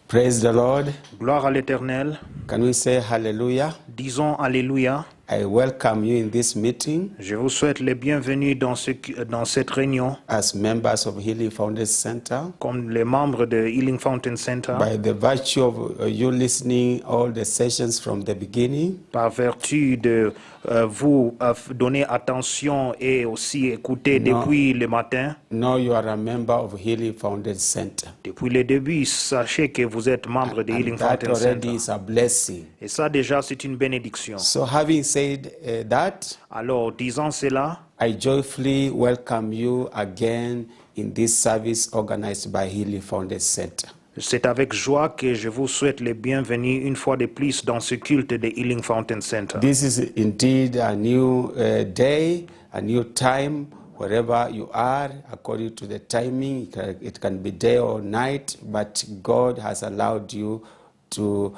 Praise the Lord. Gloire à l'Éternel. Can we say hallelujah? Disons Alléluia. I welcome you in this meeting Je vous souhaite les bienvenus dans cette réunion as members of Healing Foundation Center. comme les membres de Healing Fountain Center. By the virtue of you listening all the sessions from the beginning, Par vertu de vous donner attention et aussi écouter Non. depuis le matin, now you are a member of Healing Foundation Center. depuis le début, sachez que vous êtes membre de Healing And that Fountain already Center. is a blessing. Et ça déjà, c'est une bénédiction. So having said that, Alors, disant cela, I joyfully welcome you again in this service organized by Healing Foundation Center. c'est avec joie que je vous souhaite les bienvenus une fois de plus dans ce culte de Healing Fountain Center. This is indeed a new day, a new time, wherever you are, according to the timing. It can be day or night, but God has allowed you to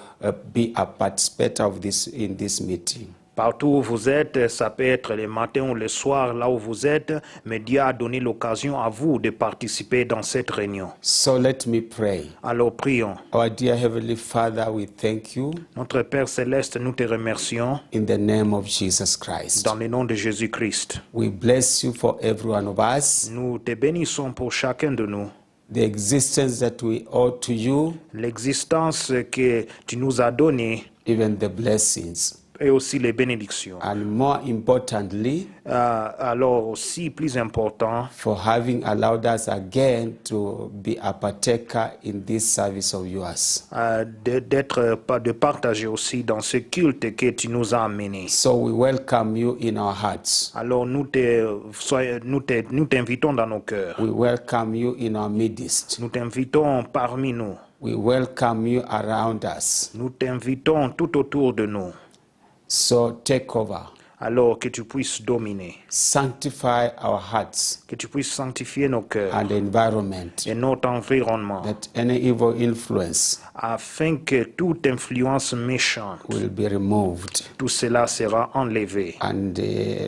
be a participator of this in this meeting. Partout où vous êtes, ça peut être le matin ou le soir, là où vous êtes, mais Dieu a donné l'occasion à vous de participer dans cette réunion. So let me pray. Alors prions. Our dear Heavenly Father, we thank you Notre Père Céleste, nous te remercions in the name of Jesus Christ. dans le nom de Jésus-Christ. We bless you for every one of us. Nous te bénissons pour chacun de nous. The existence that we owe to you, L'existence que tu nous as donnée even the blessings. et aussi les bénédictions. And more importantly, Alors aussi, plus important, for having allowed us again to be a partaker in this service of yours. de partager aussi dans ce culte que tu nous as amené. So we welcome you in our hearts. Alors nous t'invitons dans nos cœurs. We welcome you in our midst. Nous t'invitons parmi nous. We welcome you around us. Nous t'invitons tout autour de nous. So take over. Alors que tu puisses dominer, Sanctify our hearts que tu puisses sanctifier nos cœurs and environment, et notre environnement, that any evil influence afin que toute influence méchante, will be removed tout cela sera enlevé and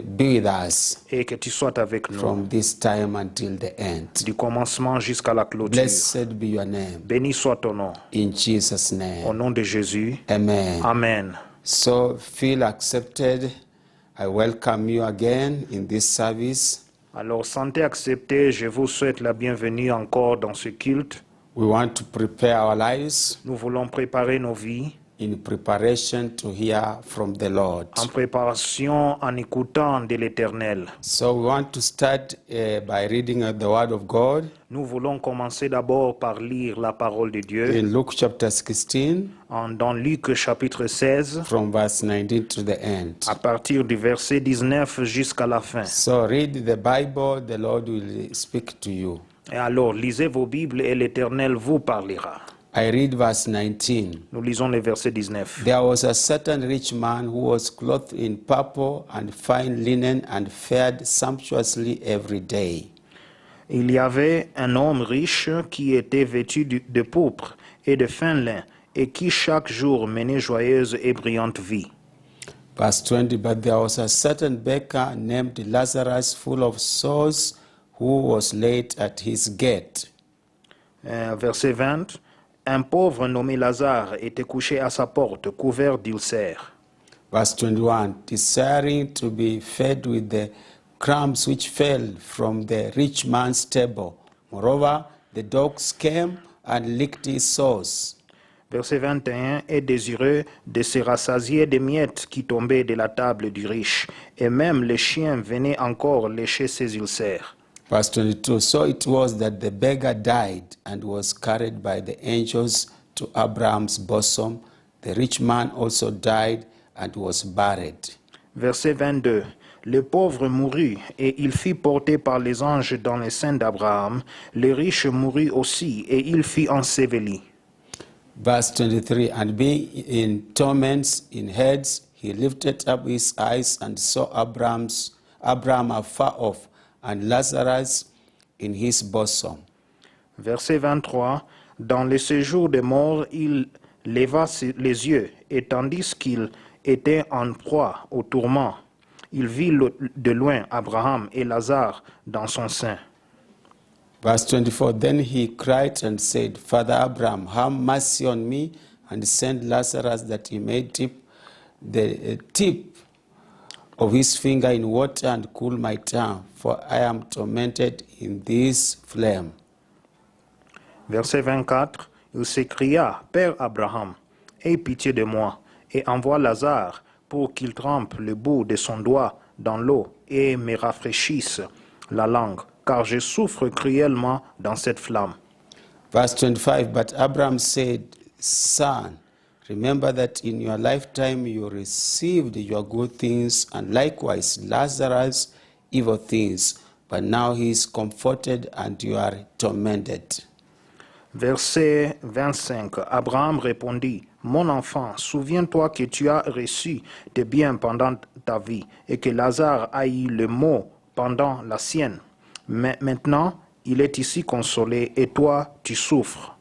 be with us et que tu sois avec nous from this time until the end. du commencement jusqu'à la clôture. Blessed be your name. Béni soit ton nom. In Jesus' Au name. nom de Jésus. Amen. Amen. So feel accepted. I welcome you again in this service. Alors, santé acceptée, je vous souhaite la bienvenue encore dans ce culte. We want to prepare our lives Nous voulons préparer nos vies in preparation to hear from the Lord. en préparation, en écoutant de l'Éternel. So we want to start by reading the Word of God Nous voulons commencer d'abord par lire la parole de Dieu in Luke chapter 16 dans Luc chapitre 16, from verse 19 to the end. à partir du verset 19 jusqu'à la fin. So read the Bible, the Lord will speak to you. Et alors, lisez vos Bibles et l'Éternel vous parlera. I read verse 19. Nous lisons le verset 19. There was a certain rich man who was clothed in purple and fine linen and fared sumptuously every day. Il y avait un homme riche qui était vêtu de pourpre et de fin lin et qui chaque jour menait joyeuse et brillante vie. Verse 20, but there was a certain beggar named Lazarus, full of sores, who was laid at his gate. Verset 20. Un pauvre nommé Lazare était couché à sa porte, couvert d'ulcères. Verse 21, desiring to be fed with the crumbs which fell from the rich man's table. Moreover, the dogs came and licked his sores. Verset 21. Et désireux de se rassasier des miettes qui tombaient de la table du riche, et même les chiens venaient encore lécher ses ulcères. Verse 22, so it was that the beggar died and was carried by the angels to Abraham's bosom. The rich man also died and was buried. Verset 22. Le pauvre mourut, et il fut porté par les anges dans les seins d'Abraham. Le riche mourut aussi, et il fut enseveli. Verse 23, and being in torments in Hades, he lifted up his eyes and saw Abraham afar off, and Lazarus in his bosom. Verset 23. Dans le séjour des morts, il leva les yeux, et tandis qu'il était en proie au tourment, il vit de loin Abraham et Lazare dans son sein. Verse 24, then he cried and said, Father Abraham, have mercy on me and send Lazarus that he may dip the tip of his finger in water and cool my tongue, for I am tormented in this flame. Verset 24, il s'écria, Père Abraham, aie pitié de moi, et envoie Lazare pour qu'il trempe le bout de son doigt dans l'eau et me rafraîchisse la langue, car je souffre cruellement dans cette flamme. Verse 25, but Abraham said, Son, remember that in your lifetime you received your good things, and likewise Lazarus evil things, but now he is comforted and you are tormented. Verset 25, Abraham répondit, Mon enfant, souviens-toi que tu as reçu des biens pendant ta vie, et que Lazare a eu le mot pendant la sienne. Mais maintenant, il est ici consolé, et toi, tu souffres.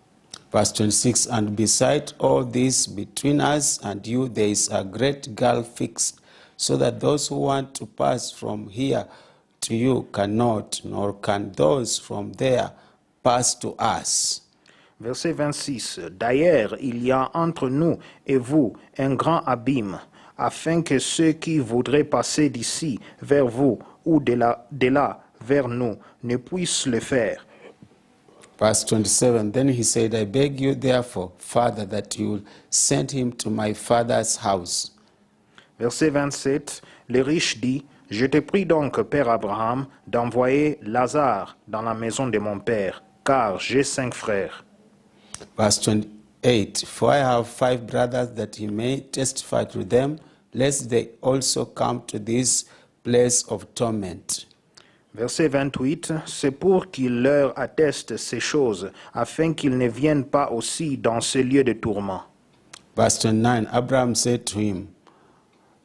Verse 26, and beside all this, between us and you, there is a great gulf fixed, so that those who want to pass from here to you cannot, nor can those from there pass to us. Verset 26, D'ailleurs, il y a entre nous et vous un grand abîme, afin que ceux qui voudraient passer d'ici vers vous ou de là vers nous ne puissent le faire. Verse 27, then he said, I beg you therefore, Father, that you will send him to my father's house. Verset 27, le riche dit, Je te prie donc, Père Abraham, d'envoyer Lazare dans la maison de mon père, car j'ai 5 frères. Verse 28, for I have 5 brothers, that he may testify to them, lest they also come to this place of torment. Verset 28, c'est pour qu'il leur atteste ces choses, afin qu'ils ne viennent pas aussi dans ce lieu de tourment. Verse 29, Abraham said to him,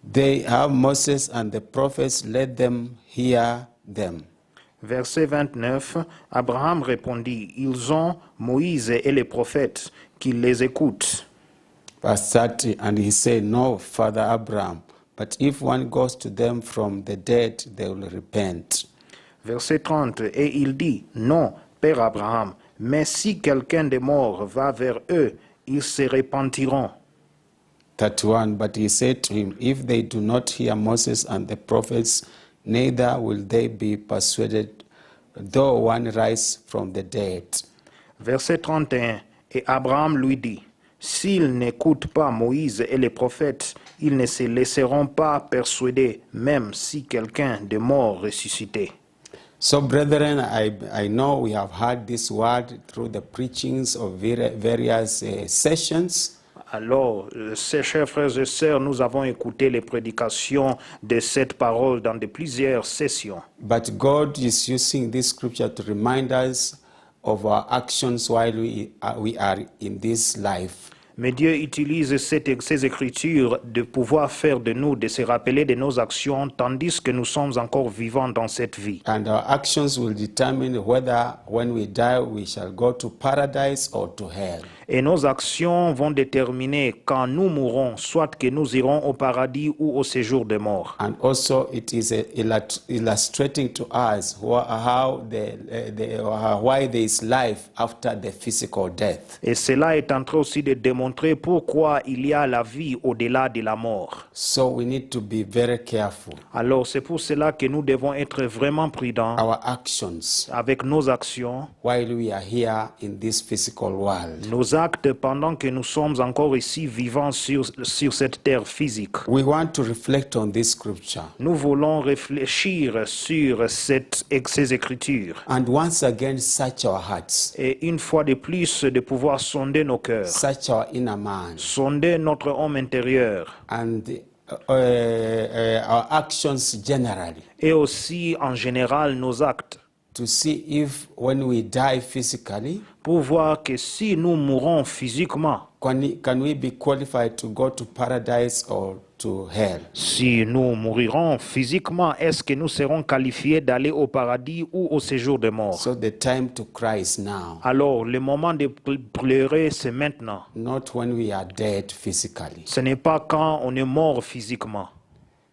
They have Moses and the prophets, let them hear them. Verset 29, Abraham répondit, Ils ont Moïse et les prophètes, qu'ils les écoutent. Verse 30, and he said, No, Father Abraham, but if one goes to them from the dead, they will repent. Verset 30, et il dit, Non, Père Abraham, mais si quelqu'un de mort va vers eux, ils se repentiront. 31, but he said to him, If they do not hear Moses and the prophets, neither will they be persuaded, though one rise from the dead. Verset 31, et Abraham lui dit, S'ils n'écoutent pas Moïse et les prophètes, ils ne se laisseront pas persuader, même si quelqu'un de mort ressuscité. So, brethren, I know we have heard this word through the preachings of various sessions. Alors, chers frères et sœurs, nous avons écouté les prédications de cette parole dans plusieurs sessions. But God is using this scripture to remind us of our actions while we are in this life. Mais Dieu utilise ces écritures de pouvoir faire de nous, de se rappeler de nos actions, tandis que nous sommes encore vivants dans cette vie. And our actions will determine whether when we die we shall go to paradise or to hell. Et nos actions vont déterminer quand nous mourrons, soit que nous irons au paradis ou au séjour de mort. And also it is illustrating to us why there is life after the physical death. Et cela est en train aussi de démontrer pourquoi il y a la vie au-delà de la mort. So we need to be very careful. Alors c'est pour cela que nous devons être vraiment prudents Our actions avec nos actions, while we are here in this physical world. nos actes pendant que nous sommes encore ici vivants sur cette terre physique. We want to reflect on this scripture. Nous voulons réfléchir sur ces écritures. And once again search our hearts. Et une fois de plus, de pouvoir sonder nos cœurs, Search our inner man. sonder notre homme intérieur. And our actions generally. Et aussi, en général, nos actes. To see if when we die physically, Pour voir que si nous mourons physiquement, can we be qualified to go to paradise or to hell? si nous mourirons physiquement, est-ce que nous serons qualifiés d'aller au paradis ou au séjour de mort? So the time to cry is now, Alors, le moment de pleurer, c'est maintenant. not when we are dead physically. Ce n'est pas quand on est mort physiquement.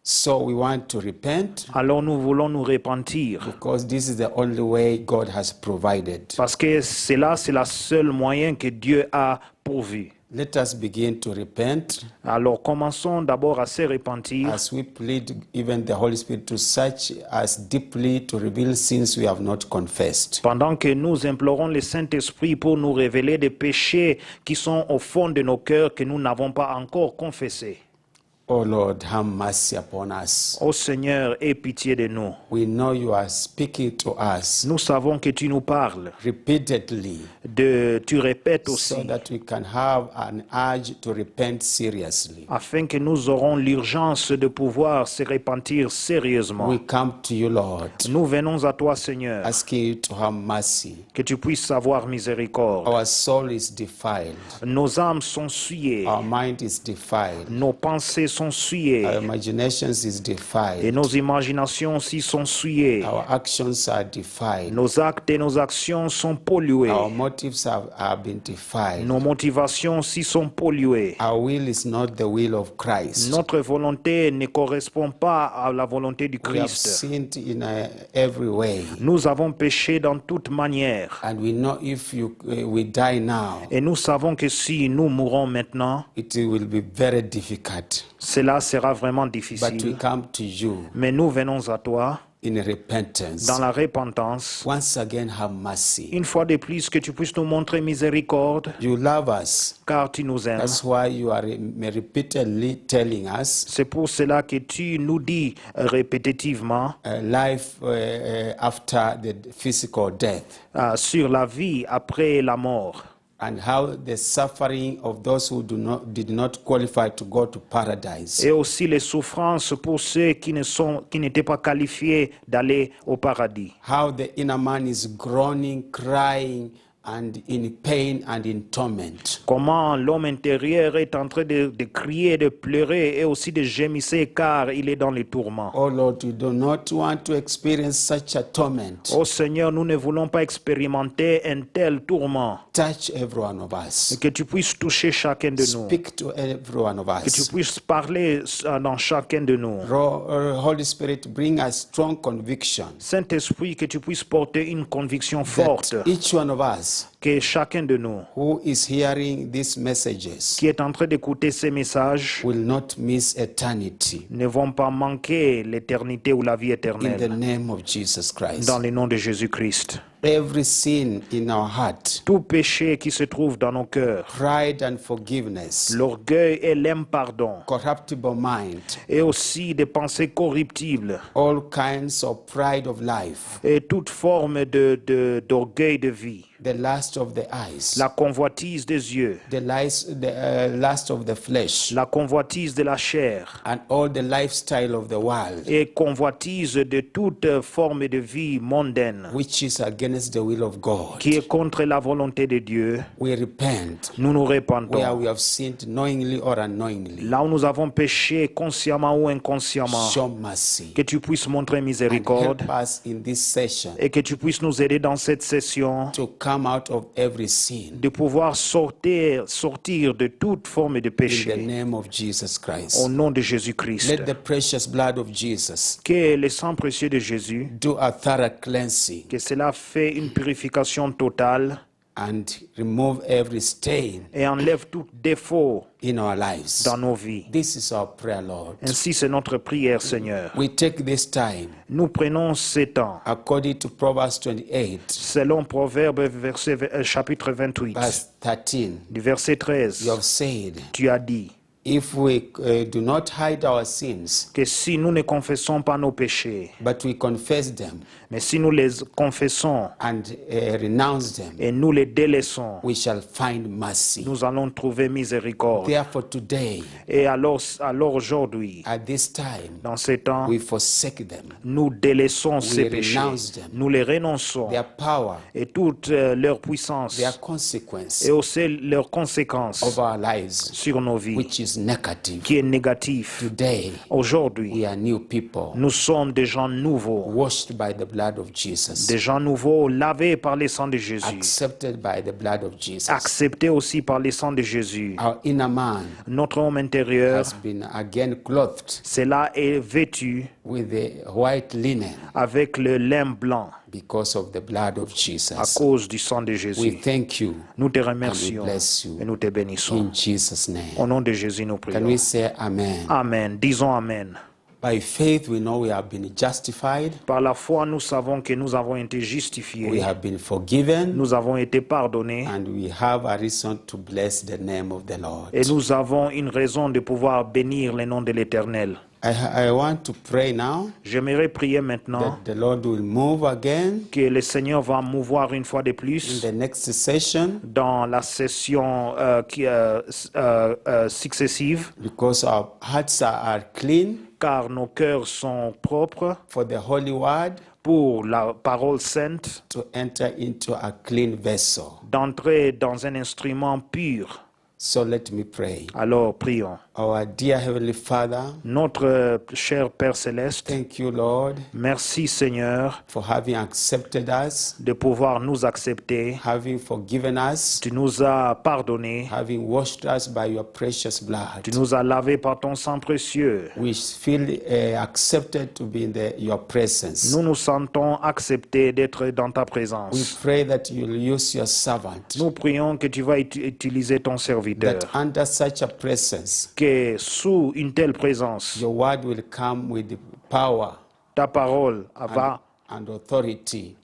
So we want to repent Alors nous voulons nous repentir. because this is the only way God has provided. Parce que c'est la seule moyen que Dieu a pourvu. Let us begin to repent Alors commençons d'abord à se repentir as we plead even the Holy Spirit to search us deeply to reveal sins we have not confessed. pendant que nous implorons le Saint-Esprit pour nous révéler des péchés qui sont au fond de nos cœurs que nous n'avons pas encore confessés. Oh Lord, have mercy upon us. Ô Seigneur, aie pitié de nous. We know you are speaking to us Nous savons que tu nous parles. repeatedly Tu répètes so aussi, that we can have an urge to repent seriously. afin que nous aurons l'urgence de pouvoir se repentir sérieusement. We come to you, Lord, Nous venons à toi, Seigneur, asking you to have mercy. que tu puisses avoir miséricorde. Our soul is defiled. Nos âmes sont souillées, Our mind is defiled. nos pensées sont souillées, Our imaginations is et defiled. nos imaginations aussi sont souillées. Our actions are defiled. Nos actes et nos actions sont pollués. Our motives have been defiled. Nos motivations aussi sont polluées. Our will is not the will of Christ. Notre volonté ne correspond pas à la volonté du We have Christ. sinned in every way. Nous avons péché dans toute manière. And we know if we die now, Et nous savons que si nous mourons maintenant, it will be very difficult. cela sera vraiment But we difficile. come to you Mais nous venons à toi in repentance. dans la repentance. Once again, have mercy. Une fois de plus, que tu puisses nous montrer miséricorde, You love us. car tu nous aimes. That's why you are repeatedly telling us C'est pour cela que tu nous dis répétitivement life after the physical death, sur la vie après la mort. and how the suffering of those who did not qualify to go to paradise, Et aussi les souffrances pour ceux qui n'étaient pas qualifiés d'aller au paradis. how the inner man is groaning, crying, and in pain and in torment. Comment l'homme intérieur est en train de crier, de pleurer et aussi de gémisser car il est dans les tourments. Oh Lord, we do not want to experience such a torment. Ô Seigneur, nous ne voulons pas expérimenter un tel tourment. Touch every one of Et us. que tu puisses toucher chacun de nous. Speak to every one of Que tu us. puisses parler dans chacun de nous. Holy Spirit, bring a strong conviction Saint-Esprit, que tu puisses porter une conviction forte. that each one of us Que chacun de nous who is hearing these messages qui est en train d'écouter ces messages will not miss eternity. ne vont pas manquer l'éternité ou la vie In the éternelle. name of Jesus Christ. Dans le nom de Jésus-Christ. Every sin in our heart, Tout péché qui se trouve dans nos cœurs, pride and forgiveness, l'orgueil et l'impardon, corruptible mind, et aussi des pensées corruptibles, all kinds of pride of life, et toute forme d'orgueil de vie, the lust of the eyes, la convoitise des yeux, the lust of the flesh, la convoitise de la chair, and all the lifestyle of the world, et convoitise de toute forme de vie mondaine, which is against the will of God. qui est contre la volonté de Dieu. We repent Nous nous where repentons. we have sinned knowingly or unknowingly. Là où nous avons péché consciemment ou inconsciemment, Show mercy que tu puisses montrer and miséricorde help us in this session et que tu puisses nous aider dans cette session to come out of every sin de pouvoir sortir de toute forme de in the péché name of Jesus au Christ. nom de Jésus-Christ. Let the precious blood of Jesus Que le sang précieux de Jésus, do a thorough cleansing que cela fait une purification totale and remove every stain et enlève tout défaut in our lives. dans nos vies. This is our prayer, Lord. Ainsi, c'est notre prière, Seigneur. We take this time Nous prenons ce temps, according to Proverbs 28, selon Proverbe chapitre 28, verse 13. du verset 13. You have said, Tu as dit if we do not hide our sins, que si nous ne confessons pas nos péchés, but we confess them mais si nous les confessons and renounce them, et nous les délaissons, we shall find mercy. nous allons trouver miséricorde. Therefore, today, Et alors aujourd'hui, at this time, dans ces temps, we forsake them, nous délaissons ces péchés, renounce them. nous les renonçons, their power, et toute leur puissance, their consequence et aussi leurs conséquences of our lives, sur nos vies, which is is negative. qui est négatif. Today, Aujourd'hui, we are new people, nous sommes des gens nouveaux, washed by the blood of Jesus, des gens nouveaux lavés par le sang de Jésus, accepted by the blood of Jesus. acceptés aussi par le sang de Jésus. Our inner man Notre homme intérieur, has been again clothed cela est vêtu with the white linen avec le lin blanc because of the blood of à Jesus. cause du sang de We Jésus. thank you Nous te and we remercions bless you et nous te bénissons. in Jesus' Au name. nom de Jésus, nous Can prions. we say amen? Amen. Disons Amen. By faith, we know we have been justified, Par la foi, nous savons que nous avons été we justifiés, have been forgiven, nous avons été pardonnés and we have a reason to bless the name of the Lord. et nous avons une raison de pouvoir bénir le nom de l'Éternel. I want to pray now J'aimerais prier maintenant that the Lord will move again que le Seigneur va mouvoir une fois de in plus the next session, dans la session successive, because our hearts are clean car nos cœurs sont propres for the Holy Word pour la parole sainte, to enter into a clean vessel. d'entrer dans un instrument pur. So let me pray. Alors prions. Our dear Heavenly Father, Notre cher Père Céleste, thank you, Lord, merci Seigneur for having accepted us, de pouvoir nous accepter. having forgiven us, Tu nous as pardonné, having washed us by your precious tu blood. nous as lavés par ton sang précieux. We feel accepted to be in your presence. Nous nous sentons acceptés d'être dans ta We présence. pray that you'll use your servant, Nous prions que tu vas utiliser ton serviteur, that under such a presence, que sous une telle présence, your word will come with power ta parole va, and authority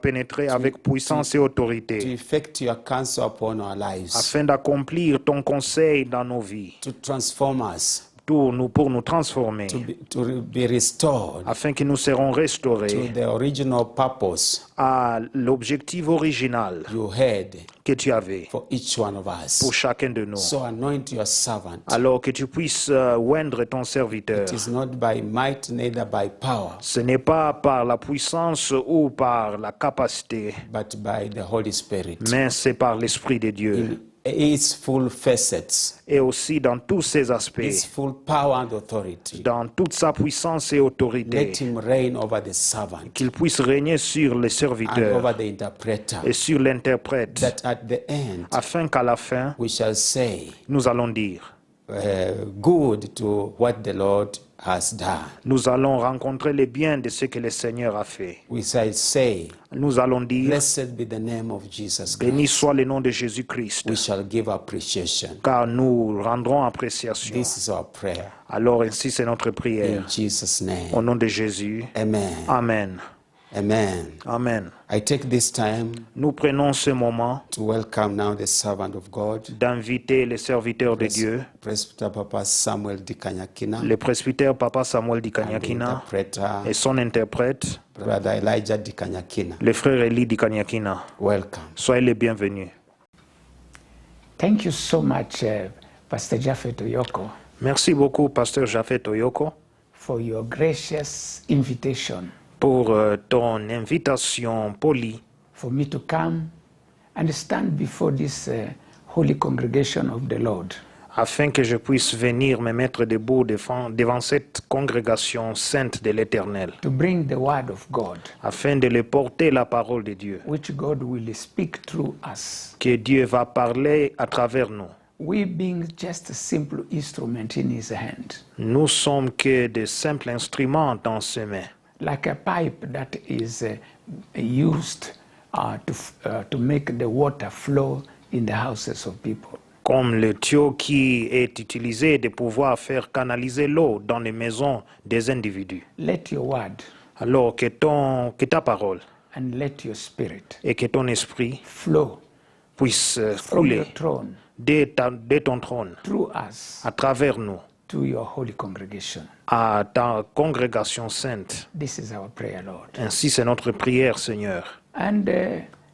pénétrer avec puissance et to autorité effect your counsel upon our lives, afin d'accomplir ton conseil dans nos vies, to transform us, pour nous transformer, to be restored afin que nous serons to restaurés the original purpose à l'objectif original you had que tu avais for each one of pour us. chacun de nous. So anoint your servant. Alors que tu puisses oindre ton serviteur. It is not by might, neither by power, Ce n'est pas par la puissance ou par la capacité, but by the Holy Spirit. mais c'est par l'Esprit de Dieu. In its full facets, Et aussi dans tous ses its aspects, full power and authority. dans toute sa puissance et autorité, Let him reign over the servant qu'il puisse régner sur le and serviteur over the interpreter, et sur l'interprète, that at the end afin qu'à la fin, we shall say, nous allons dire, good to what the Lord has done. nous allons rencontrer le bien de ce que le Seigneur a fait. We shall say, Nous allons dire, blessed be the name of Jesus béni Christ. soit le nom de Jésus-Christ, We shall give appreciation. car nous rendrons appréciation. This is our prayer. Alors ainsi c'est notre In prière. Jesus' Au name. nom de Jésus. Amen. Amen. Amen. Amen. I take this time Nous prenons ce moment to welcome now the servant of God, d'inviter les serviteurs de Dieu, Presbyter Papa Samuel Dikanyakina, le presbytère Papa Samuel and the Dikanyakina interpreter, et son interprète, Brother Elijah Dikanyakina. le frère Eli Dikanyakina. Welcome. Soyez les bienvenus. Thank you so much, Pastor Japhet Oyoko, Merci beaucoup, Pasteur Japhet Oyoko, for your gracious invitation pour ton invitation polie for me to come and stand before this holy congregation of the Lord afin que je puisse venir me mettre debout devant cette congrégation sainte de l'Éternel, to bring the word of God, afin de leur porter la parole de Dieu, which God will speak through us. que Dieu va parler à travers nous. We being just a simple instrument in his hand, Nous sommes que de simples instruments dans ses mains, like a pipe that is used to make the water flow in the houses of people. comme le tuyau qui est utilisé de pouvoir faire canaliser l'eau dans les maisons des individus. Let your word Alors que ta parole and let your spirit et que ton esprit flow puisse from your couler throne de ton trône through us à travers nous, to your holy congregation. à ta congrégation sainte. This is our prayer, Lord. Ainsi, c'est notre prière, Seigneur. And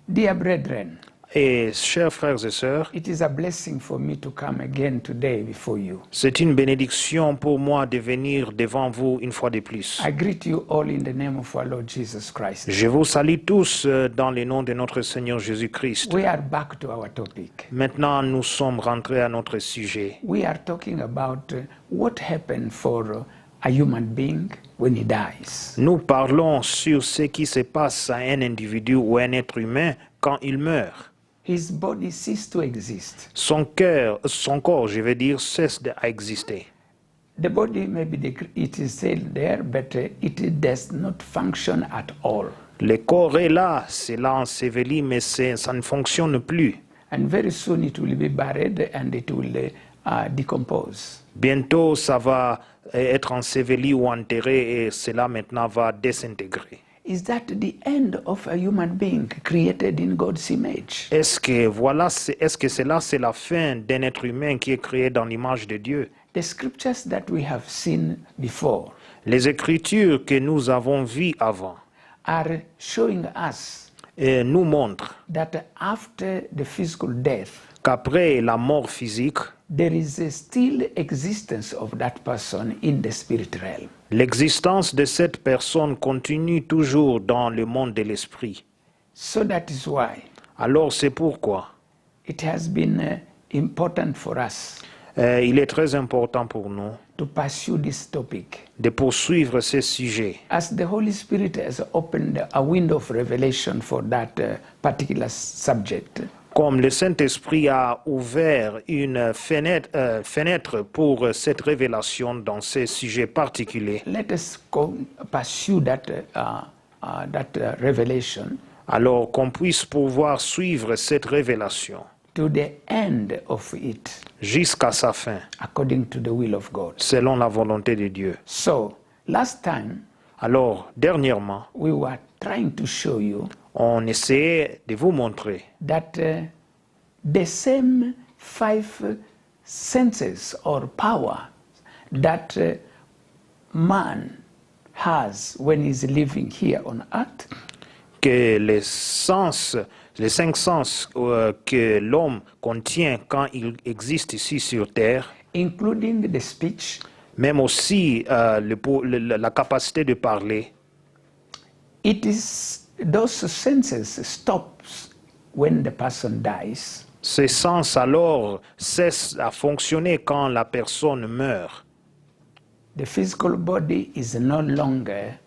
dear brethren, Et chers frères et sœurs, it is a blessing for me to come again today before you. c'est une bénédiction pour moi de venir devant vous une fois de plus. I greet you all in the name of our Lord Jesus Christ. Je vous salue tous dans le nom de notre Seigneur Jésus-Christ. We are back to our topic. Maintenant, nous sommes rentrés à notre sujet. We are talking about what happened for a human being when he dies. Nous parlons sur ce qui se passe à un individu ou un être humain quand il meurt. His body ceased to exist. Son corps, je veux dire, cesse d'exister. The body, maybe it is still there, but it does not function at all. Le corps est là, c'est là enseveli, mais ça ne fonctionne plus. And very soon it will be buried and it will decompose. Bientôt, ça va être enseveli ou enterré et cela maintenant va désintégrer. Is that the end of a human being created in God's image? Est-ce que cela c'est la fin d'un être humain qui est créé dans l'image de Dieu? The scriptures that we have seen before Les écritures que nous avons vues avant are showing us nous montrent that after the physical death, qu'après la mort physique, there is a still existence of that person in the spirit realm. l'existence de cette personne continue toujours dans le monde de l'esprit. So that is why Alors c'est pourquoi it has been important for us il est très important pour nous to pursue this topic. de poursuivre ce sujet. As the Holy Spirit has opened a window of revelation for that particular subject, Comme le Saint-Esprit a ouvert une fenêtre pour cette révélation dans ce sujet particulier, let us pursue that revelation alors qu'on puisse pouvoir suivre cette révélation to the end of it, jusqu'à sa fin, according to the will of God. selon la volonté de Dieu. So, last time Alors, dernièrement, we were trying to show you on essayait de vous montrer that the same 5 senses or power that man has when he's living here on earth que les 5 sens que l'homme contient quand il existe ici sur Terre, including the speech, même aussi la capacité de parler, those senses stops when the person dies. ces sens alors cessent à fonctionner quand la personne meurt. The physical body is no longer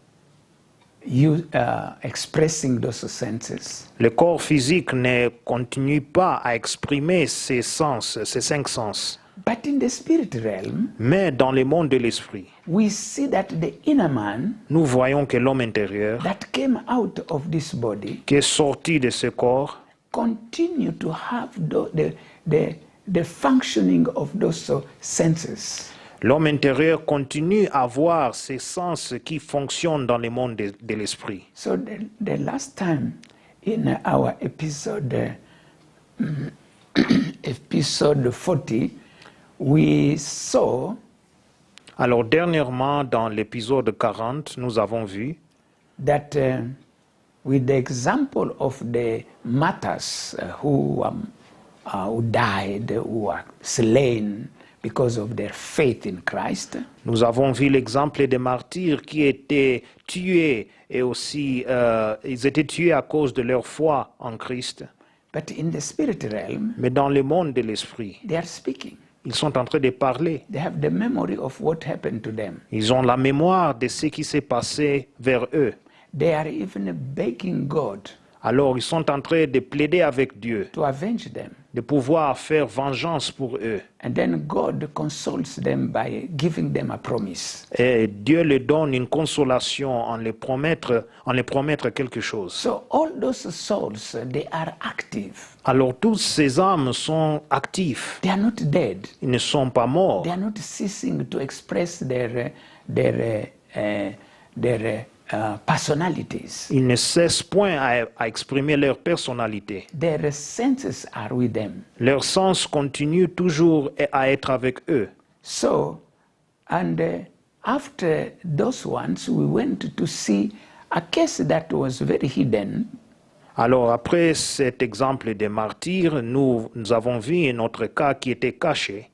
expressing those senses. Le corps physique ne continue pas à exprimer ces 5 sens. But in the spirit realm, Mais dans le monde de l'esprit, we see that the inner man nous voyons que l'homme intérieur, that came out of this body qui est sorti de ce corps, continue to have the functioning of those senses. l'homme intérieur continue à avoir ces sens qui fonctionnent dans le monde de l'esprit. So the last time in our episode 40, we saw Alors dernièrement, dans l'épisode 40, nous avons vu that with the example of the martyrs who died, who were slain because of their faith in Christ, Nous avons vu l'exemple des martyrs qui étaient tués et aussi ils étaient tués à cause de leur foi en Christ. but in the spirit realm, Mais dans le monde de l'esprit, they are speaking. ils sont en train de parler. They have the memory of what happened to them. Ils ont la mémoire de ce qui s'est passé vers eux. They are even begging God Alors ils sont en train de plaider avec Dieu, to avenge them. de pouvoir faire vengeance pour eux. And then God consoles them by giving them a promise. Et Dieu leur donne une consolation en les promettre quelque chose. So all those souls, they are active. Alors tous ces âmes sont actifs. They are not dead. Ils ne sont pas morts. They are not ceasing to express their personalities. Ils ne cessent point à exprimer leur personnalité. Their senses are with them. Leur sens continue toujours à être avec eux. So, and after those ones, we went to see a case that was very hidden. Alors après cet exemple des martyrs, nous avons vu un autre cas qui était caché.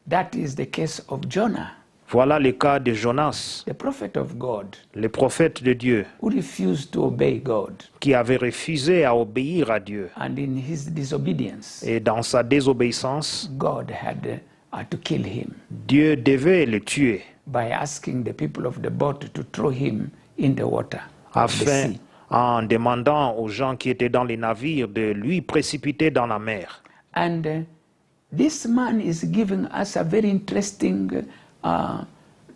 That is the case of Jonah, Voilà le cas de Jonas, the prophet of God, le prophète de Dieu, who refused to obey God. qui avait refusé à obéir à Dieu. And in his disobedience, Et dans sa désobéissance, God had to kill him Dieu devait le tuer by asking the people of the boat to throw him in the water of the afin, sea. en demandant aux gens qui étaient dans les navires de lui précipiter dans la mer. And this man is giving us a very interesting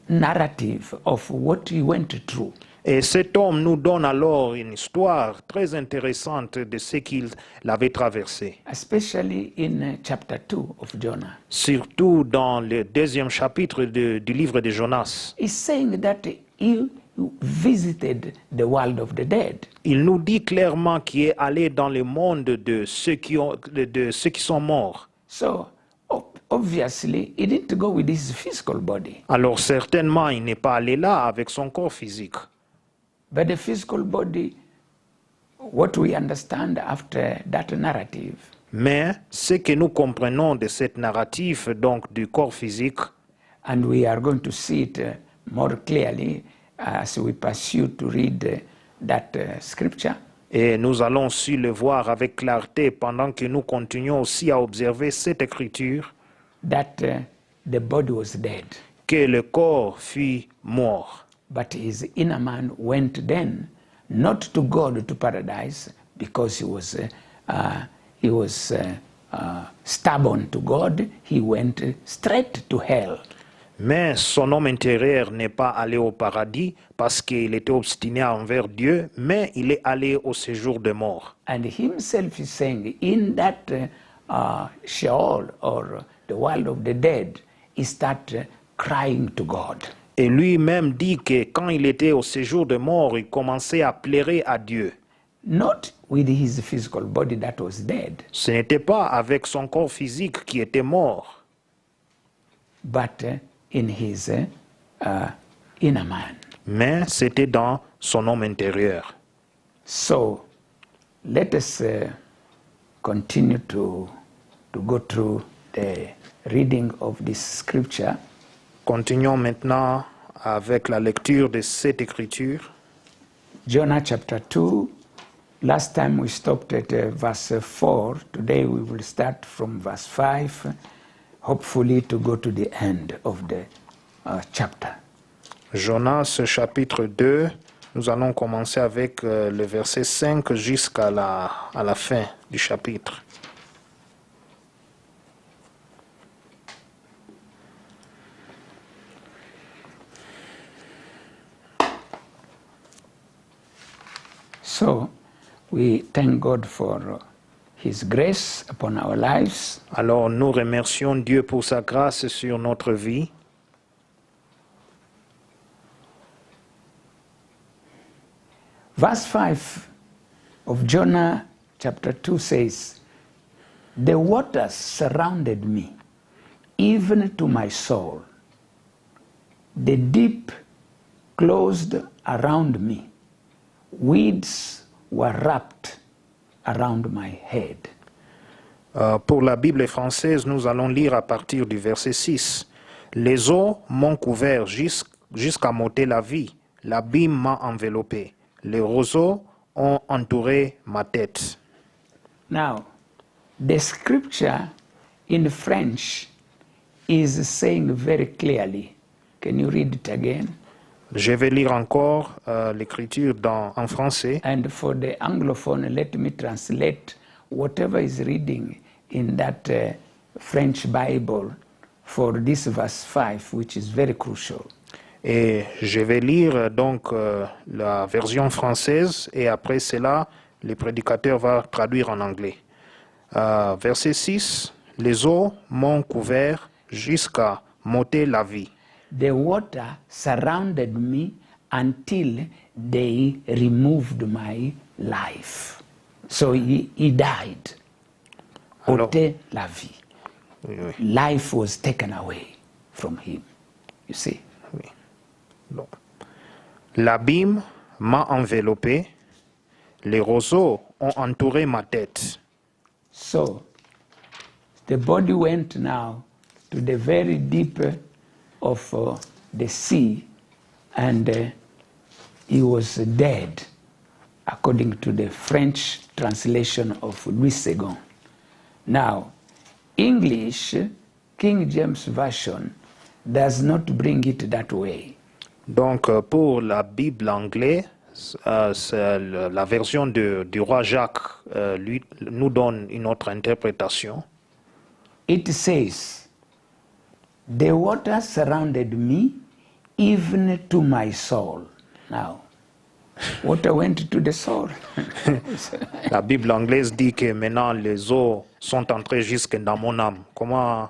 narrative of what he went through. Et cet homme nous donne alors une histoire très intéressante de ce qu'il avait traversé, Especially in chapter 2 of Jonah. surtout dans le deuxième chapitre du livre de Jonas. He's saying that he visited the world of the dead. Il nous dit clairement qu'il est allé dans le monde de ceux qui sont morts. So obviously, he didn't go with his physical body. Alors certainement, il n'est pas allé là avec son corps physique. But the physical body, what we understand after that narrative, Mais ce que nous comprenons de cette narrative, donc du corps physique, and we are going to see it more clearly as we pursue to read that scripture, et nous allons aussi le voir avec clarté pendant que nous continuons aussi à observer cette écriture, that the body was dead, que le corps fut mort. but his inner man went then not to God to paradise because he was stubborn to God. He went straight to hell. Mais son homme intérieur n'est pas allé au paradis parce qu'il était obstiné envers Dieu, mais il est allé au séjour de mort. And himself is saying in that Sheol or the world of the dead, he started crying to God. Et lui-même dit que quand il était au séjour de mort, il commençait à pleurer à Dieu. Not with his physical body that was dead, Ce n'était pas avec son corps physique qui était mort, but in his inner man. mais c'était dans son homme intérieur. So let us continue to go through the reading of this scripture. Continuons maintenant avec la lecture de cette écriture. Jonah chapter 2. Last time we stopped at verse 4. Today we will start from verse 5, hopefully to go to the end of the chapter. Jonas chapitre 2, nous allons commencer avec le verset 5 jusqu'à la fin du chapitre. So we thank God for his grace upon our lives. Alors nous remercions Dieu pour sa grâce sur notre vie. Verse 5 of Jonah chapter 2 says, "The waters surrounded me, even to my soul. The deep closed around me. Weeds were wrapped around my head." Pour la Bible française, nous allons lire à partir du verset 6. Les eaux m'ont couvert jusqu'à m'ôter la vie. L'abîme m'a enveloppé. Les roseaux ont entouré ma tête. Now, the scripture in French is saying very clearly. Can you read it again? Je vais lire encore l'écriture en français. And for the Anglophone, let me translate whatever is reading in that French Bible for this verse 5, which is very crucial. Et je vais lire donc la version française et après cela, le prédicateur va traduire en anglais. Verset 6, les eaux m'ont couvert jusqu'à m'ôter la vie. The water surrounded me until they removed my life. So he died. Alors- Ôter la vie. Oui, oui. Life was taken away from him. You see? Bon. L'abîme m'a enveloppé, Les roseaux ont entouré ma tête. So the body went now to the very deep of the sea, and he was dead, according to the French translation of Louis II. Now, English, King James Version, does not bring it that way. Donc, pour la Bible anglaise, c'est la version du roi Jacques lui, nous donne une autre interprétation. It says, "The water surrounded me, even to my soul." Now, water went to the soul. La Bible anglaise dit que maintenant les eaux sont entrées jusque dans mon âme. Comment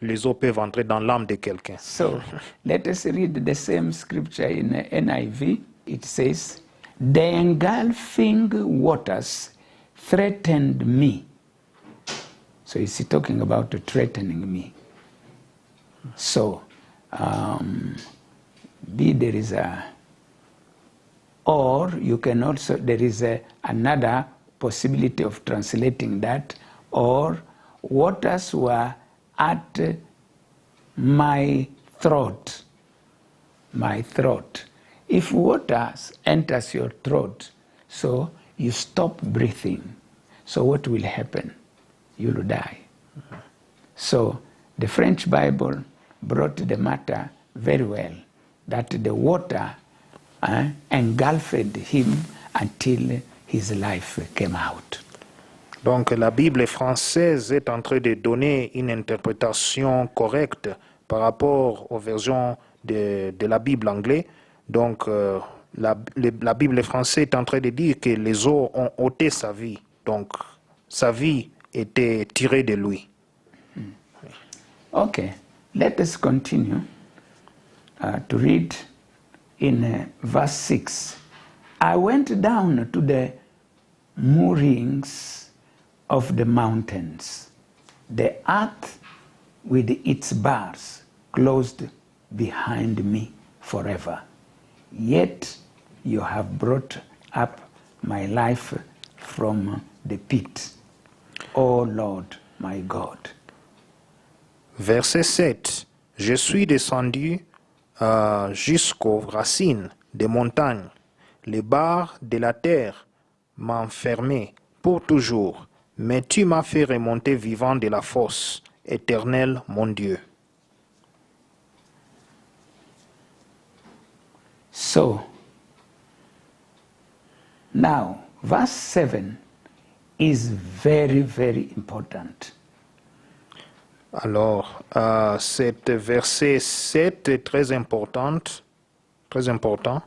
les eaux peuvent entrer dans l'âme de quelqu'un? So let us read the same scripture in NIV. It says, "The engulfing waters threatened me." So is he talking about threatening me? So, there is a, or you can also, there is another possibility of translating that, or waters were at my throat. My throat. If water enters your throat, so you stop breathing. So what will happen? You'll die. So the French Bible brought the matter very well, that the water engulfed him until his life came out. Donc la Bible française est en train de donner une interprétation correcte par rapport aux versions de la Bible anglaise. Donc la Bible française est en train de dire que les eaux ont ôté sa vie. Donc sa vie était tirée de lui. Okay, let us continue to read in verse 6. I went down to the moorings of the mountains. The earth with its bars closed behind me forever. Yet you have brought up my life from the pit, O Lord my God. Verset 7. Je suis descendu jusqu'aux racines des montagnes. Les barres de la terre m'enfermaient pour toujours, mais tu m'as fait remonter vivant de la fosse. Éternel mon Dieu. So, now, verse 7 is very, very important. Alors, cet verset 7 est très important. Très important.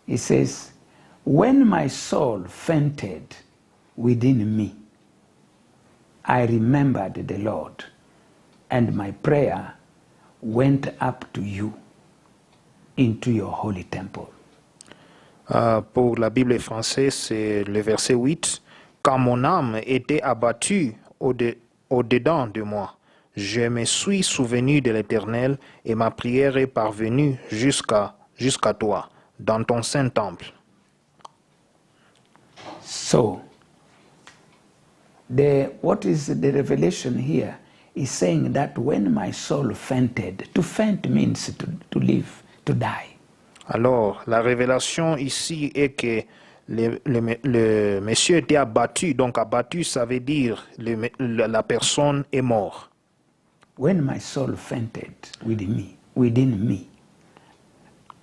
It says, "When my soul fainted within me, I remembered the Lord, and my prayer went up to you into your holy temple." Pour la Bible française, c'est le verset 8. Quand mon âme était abattue au-dedans de moi, je me suis souvenu de l'Éternel et ma prière est parvenue jusqu'à toi, dans ton saint temple. So, what is the revelation here is saying that when my soul fainted, to faint means to live, to die. Alors, la révélation ici est que le monsieur était abattu. Donc, abattu, ça veut dire la personne est morte. When my soul fainted within me,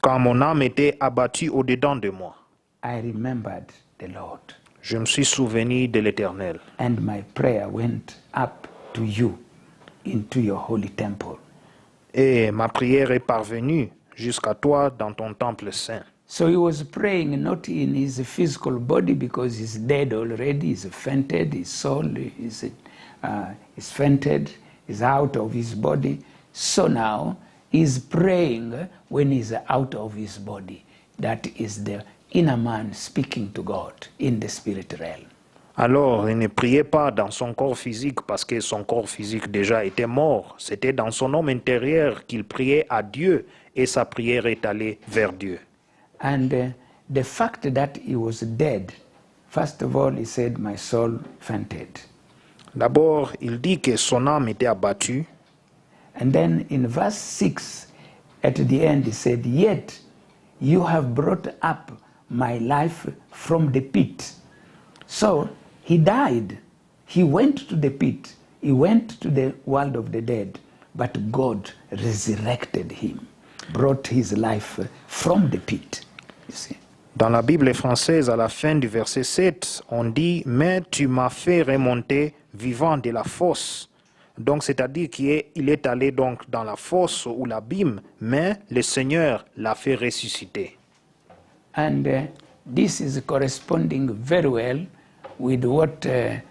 quand mon âme était abattue au-dedans de moi, I remembered the Lord. Je me suis souvenu de l'Éternel. And my prayer went up to you into your holy temple. Et ma prière est parvenue jusqu'à toi dans ton temple saint. So he was praying not in his physical body because he's dead already, he's fainted, his soul is fainted, is out of his body. So now he's praying when he's out of his body. That is the inner man speaking to God in the spirit realm. Alors, il ne priait pas dans son corps physique parce que son corps physique déjà était mort. C'était dans son homme intérieur qu'il priait à Dieu et sa prière est allée vers Dieu. And the fact that he was dead, first of all, he said, my soul fainted. D'abord, il dit que son âme était abattue. And then in verse 6, at the end, he said, yet you have brought up my life from the pit. So he died. He went to the pit. He went to the world of the dead. But God resurrected him, brought his life from the pit. You see. Dans la Bible française, à la fin du verset 7, on dit « Mais tu m'as fait remonter vivant de la fosse ». Donc, c'est-à-dire qu'il est allé donc dans la fosse ou l'abîme, mais le Seigneur l'a fait ressusciter. And this is corresponding very well with what the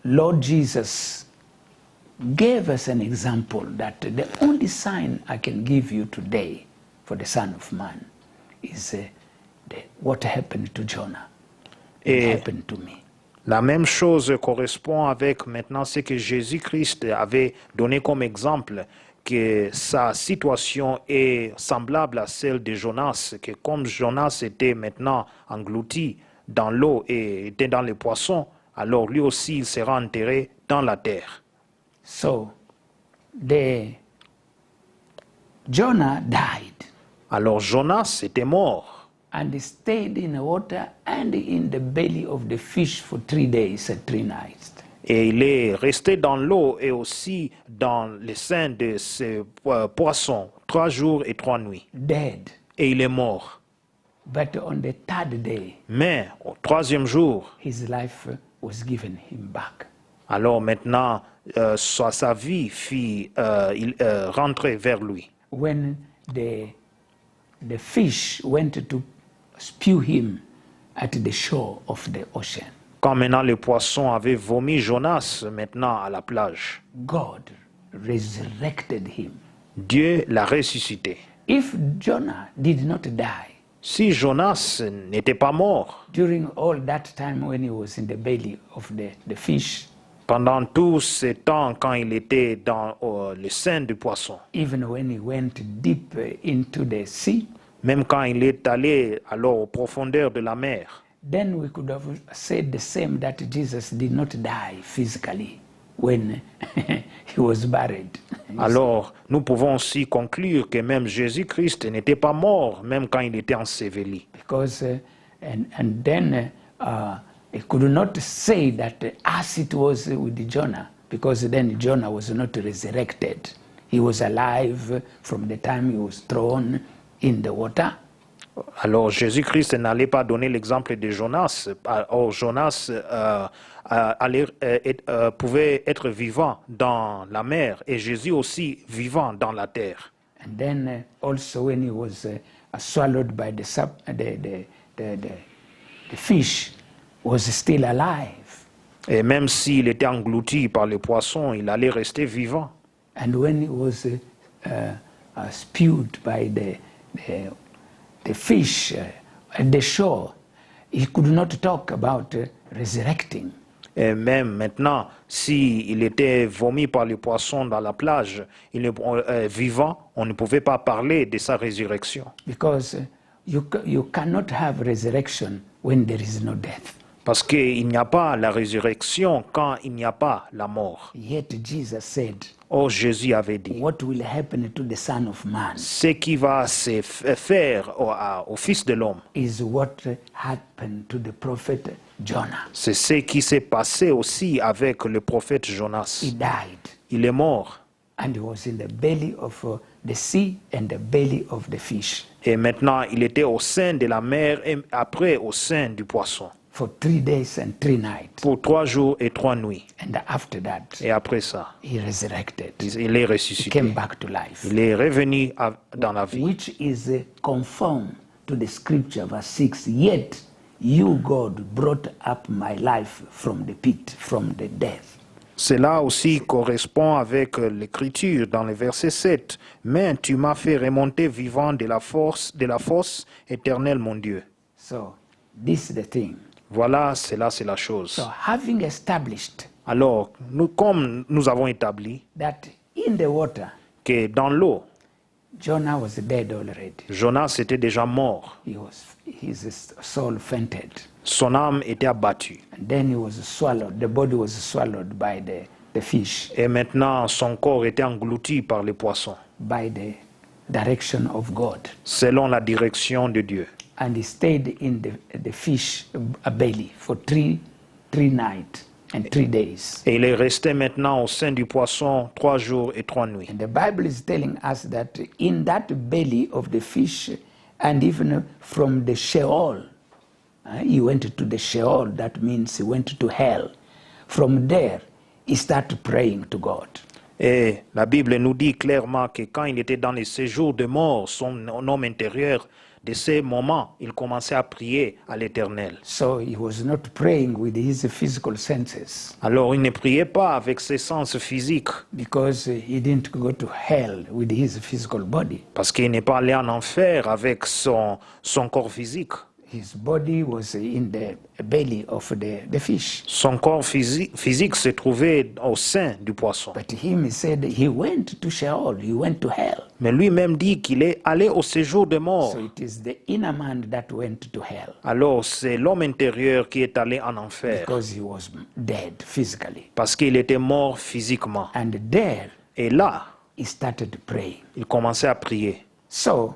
Lord Jesus gave us an example that the only sign I can give you today for the Son of Man is what happened to Jonah. It happened to me. La même chose correspond avec maintenant ce que Jésus-Christ avait donné comme exemple, que sa situation est semblable à celle de Jonas, que comme Jonas était maintenant englouti dans l'eau et était dans les poissons, alors lui aussi il sera enterré dans la terre. So, Jonah died. Alors Jonas était mort. And he stayed in the water and in the belly of the fish for 3 days and 3 nights. Et il est resté dans l'eau et aussi dans le sein de ces poissons 3 jours et 3 nuits. Dead. Et il est mort. But on the 3rd day, Mais au 3e jour, his life was given him back. alors maintenant, sa vie rentrait vers lui. When the fish went to spew him at the shore of the ocean, Quand maintenant les poissons avaient vomi Jonas maintenant à la plage, God resurrected him. Dieu l'a ressuscité. If Jonah did not die Si Jonas n'était pas mort during all that time when he was in the belly of the fish, pendant tout ce temps quand il était dans le sein du poisson, even when he went deep into the sea, même quand il est allé alors aux profondeurs de la mer, then we could have said the same, that Jesus did not die physically when he was buried. alors nous pouvons aussi conclure que même Jésus-Christ n'était pas mort même quand il était enseveli. Because and then he could not say that as it was with Jonah, because then Jonah was not resurrected. He was alive from the time he was thrown in the water. Alors Jésus-Christ n'allait pas donner l'exemple de Jonas. Or Jonas pouvait être vivant dans la mer et Jésus aussi vivant dans la terre. And then also when he was swallowed by the fish, was still alive. Et même s'il était englouti par les poissons, il allait rester vivant. And when he was spewed by the fish at the shore, he could not talk about resurrecting. Et même maintenant, s'il était vomi par les poissons dans la plage, il est vivant, on ne pouvait pas parler de sa résurrection. Because you cannot have resurrection when there is no death. Parce qu'il n'y a pas la résurrection quand il n'y a pas la mort. Yet Jesus said, Or Jésus avait dit, what will happen to the Son of Man ce qui va se faire au Fils de l'homme, is what happened to the prophet Jonah. c'est ce qui s'est passé aussi avec le prophète Jonas. He died, Il est mort. and he was in the belly of the sea and the belly of the fish Et maintenant, il était au sein de la mer et après au sein du poisson. for 3 days and 3 nights. Pour 3 jours et 3 nuits. And after that, Et après ça, he resurrected. il est He ressuscité. came back to life, Il est revenu dans la vie. which is conformed to the scripture, verse 6. Yet you, God, brought up my life from the pit, from the death. Cela aussi correspond avec l'écriture dans le verset 7. Mais tu m'as fait remonter vivant de la fosse éternelle, mon Dieu. So this is the thing. Voilà, cela c'est la chose. So having established Alors, comme nous avons établi that in the water que dans l'eau, Jonah was dead already. Jonas était déjà mort. His soul fainted. Son âme était abattue. And then he was swallowed. The body was swallowed by the fish, Et maintenant, son corps était englouti par les poissons, by the direction of God. selon la direction de Dieu. And he stayed in the fish belly for three nights and 3 days. Et il est resté maintenant au sein du poisson 3 jours et 3 nuits. And the Bible is telling us that in that belly of the fish, and even from the Sheol, he went to the Sheol, that means he went to hell. From there, he started praying to God. Et la Bible nous dit clairement que quand il était dans les séjours de mort, son homme intérieur, de ces moments, il commençait à prier à l'Éternel. So he was not praying with his physical senses, Alors il ne priait pas avec ses sens physiques, because he didn't go to hell with his physical body. parce qu'il n'est pas allé en enfer avec son corps physique. His body was in the belly of the fish. Son corps physique se trouvait au sein du poisson. But him, he said, he went to Sheol, he went to hell. Mais lui-même dit qu'il est allé au séjour de mort. So it is the inner man that went to hell, Alors c'est l'homme intérieur qui est allé en enfer, because he was dead physically. parce qu'il était mort physiquement. And there, Et là, he started praying. il commençait à prier. So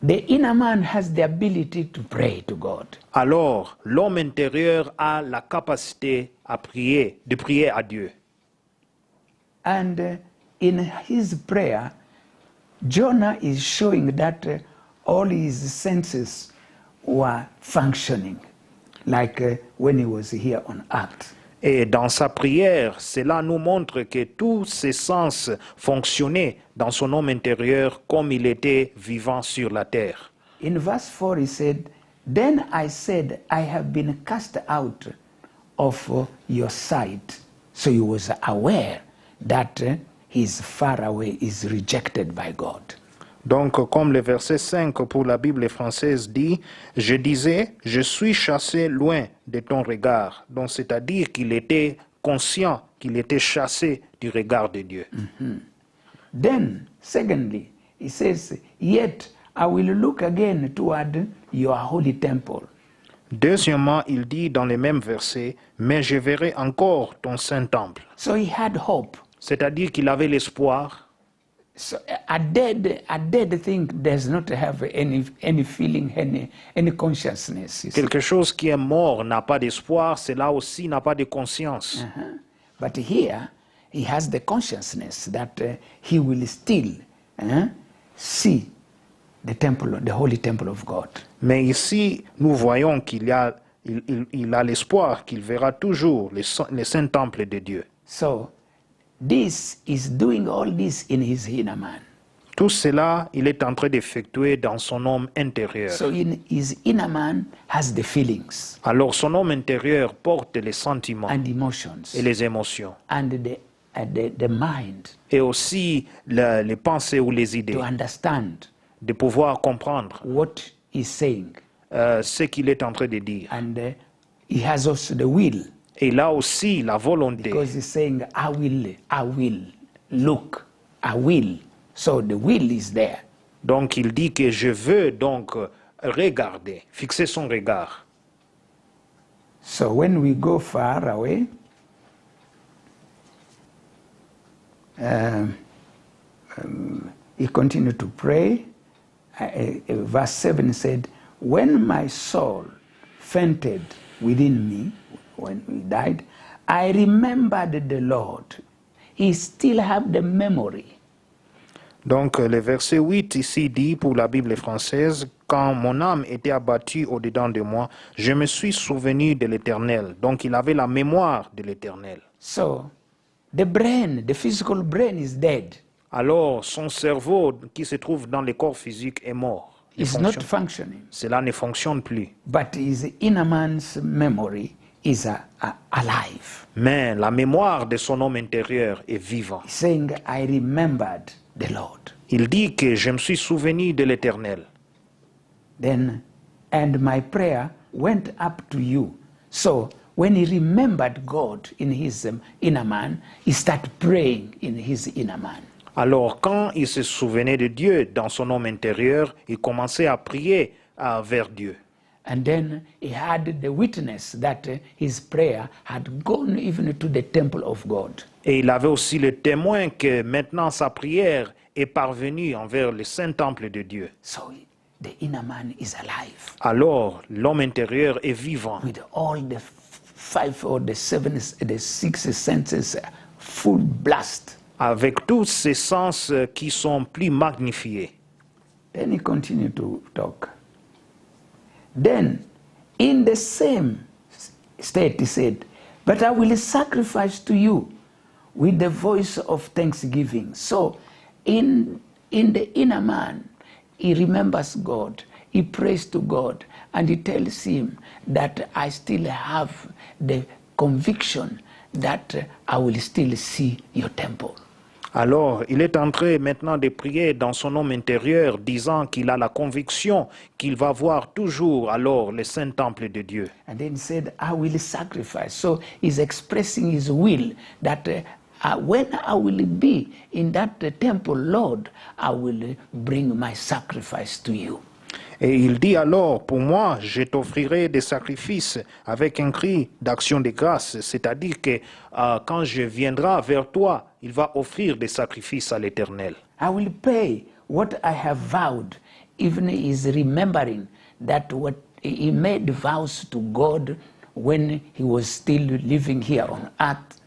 the inner man has the ability to pray to God. Alors l'homme intérieur a la capacité à prier, de prier à Dieu. And in his prayer, Jonah is showing that all his senses were functioning, like when he was here on earth. Et dans sa prière, cela nous montre que tous ses sens fonctionnaient dans son homme intérieur comme il était vivant sur la terre. In verse 4, he said, "Then I said, I have been cast out of your sight." So he was aware that he is far away, is rejected by God. Donc, comme le verset 5 pour la Bible française dit, « Je disais, je suis chassé loin de ton regard. » Donc, c'est-à-dire qu'il était conscient qu'il était chassé du regard de Dieu. Then, secondly, he says, "Yet I will look again toward your holy temple." Deuxièmement, il dit dans les mêmes versets, « Mais je verrai encore ton saint temple. So he had hope. » C'est-à-dire qu'il avait l'espoir. So a dead thing does not have any feeling, any consciousness. You see. Quelque chose qui est mort n'a pas d'espoir, cela aussi n'a pas de conscience. But here, he has the consciousness that he will still see the temple, the holy temple of God. Mais ici, nous voyons qu'il a l'espoir qu'il verra toujours le saint temple de Dieu. So this is doing all this in his inner man. Tout cela, il est en train d'effectuer dans son homme intérieur. So in his inner man has the feelings Alors son homme intérieur porte les sentiments and emotions et les émotions, and the mind et aussi les pensées ou les idées, to understand de pouvoir comprendre what he's saying. ce qu'il est en train de dire. And he has also the will, Et il a aussi la volonté, because he's saying, I will, look, I will. So the will is there. donc il dit que je veux donc regarder, fixer son regard. So when we go far away, he continued to pray. Verse 7 said, "When my soul fainted within me, when we died, I remembered the Lord." He still have the memory. Donc le verset 8 ici dit pour la Bible française, « Quand mon âme était abattue au-dedans de moi, je me suis souvenu de l'Éternel. » Donc il avait la mémoire de l'Éternel. So the brain, the physical brain is dead. Alors son cerveau qui se trouve dans le corps physique est mort. Il It's not fonctionne- functioning. Cela ne fonctionne plus. But his inner man's memory is alive. Mais la mémoire de son homme intérieur est vivante. He's saying, I remembered the Lord. Il dit que je me suis souvenu de l'Éternel. Then, and my prayer went up to you. So when he remembered God in his inner man, he started praying in his inner man. Alors, quand il se souvenait de Dieu dans son homme intérieur, il commençait à prier vers Dieu. And then he had the witness that his prayer had gone even to the temple of God. Et il avait aussi le témoin que maintenant sa prière est parvenue envers le saint temple de Dieu. So the inner man is alive Alors, l'homme intérieur est vivant. with all the five or the seven, the six senses full blast. Avec tous ces sens qui sont plus magnifiés. Then he continued to talk. Then, in the same state, he said, "But I will sacrifice to you with the voice of thanksgiving." So, in the inner man, he remembers God, he prays to God, and he tells him that I still have the conviction that I will still see your temple. Alors, il est en train maintenant de prier dans son homme intérieur, disant qu'il a la conviction qu'il va voir toujours alors le saint temple de Dieu. And then he said, I will sacrifice. So he's expressing his will that when I will be in that temple, Lord, I will bring my sacrifice to you. Et il dit alors, pour moi, je t'offrirai des sacrifices avec un cri d'action de grâce. C'est-à-dire que quand je viendrai vers toi, il va offrir des sacrifices à l'Éternel. I will pay what I have vowed, even he is remembering that what he made vows to God when he was still living here on earth.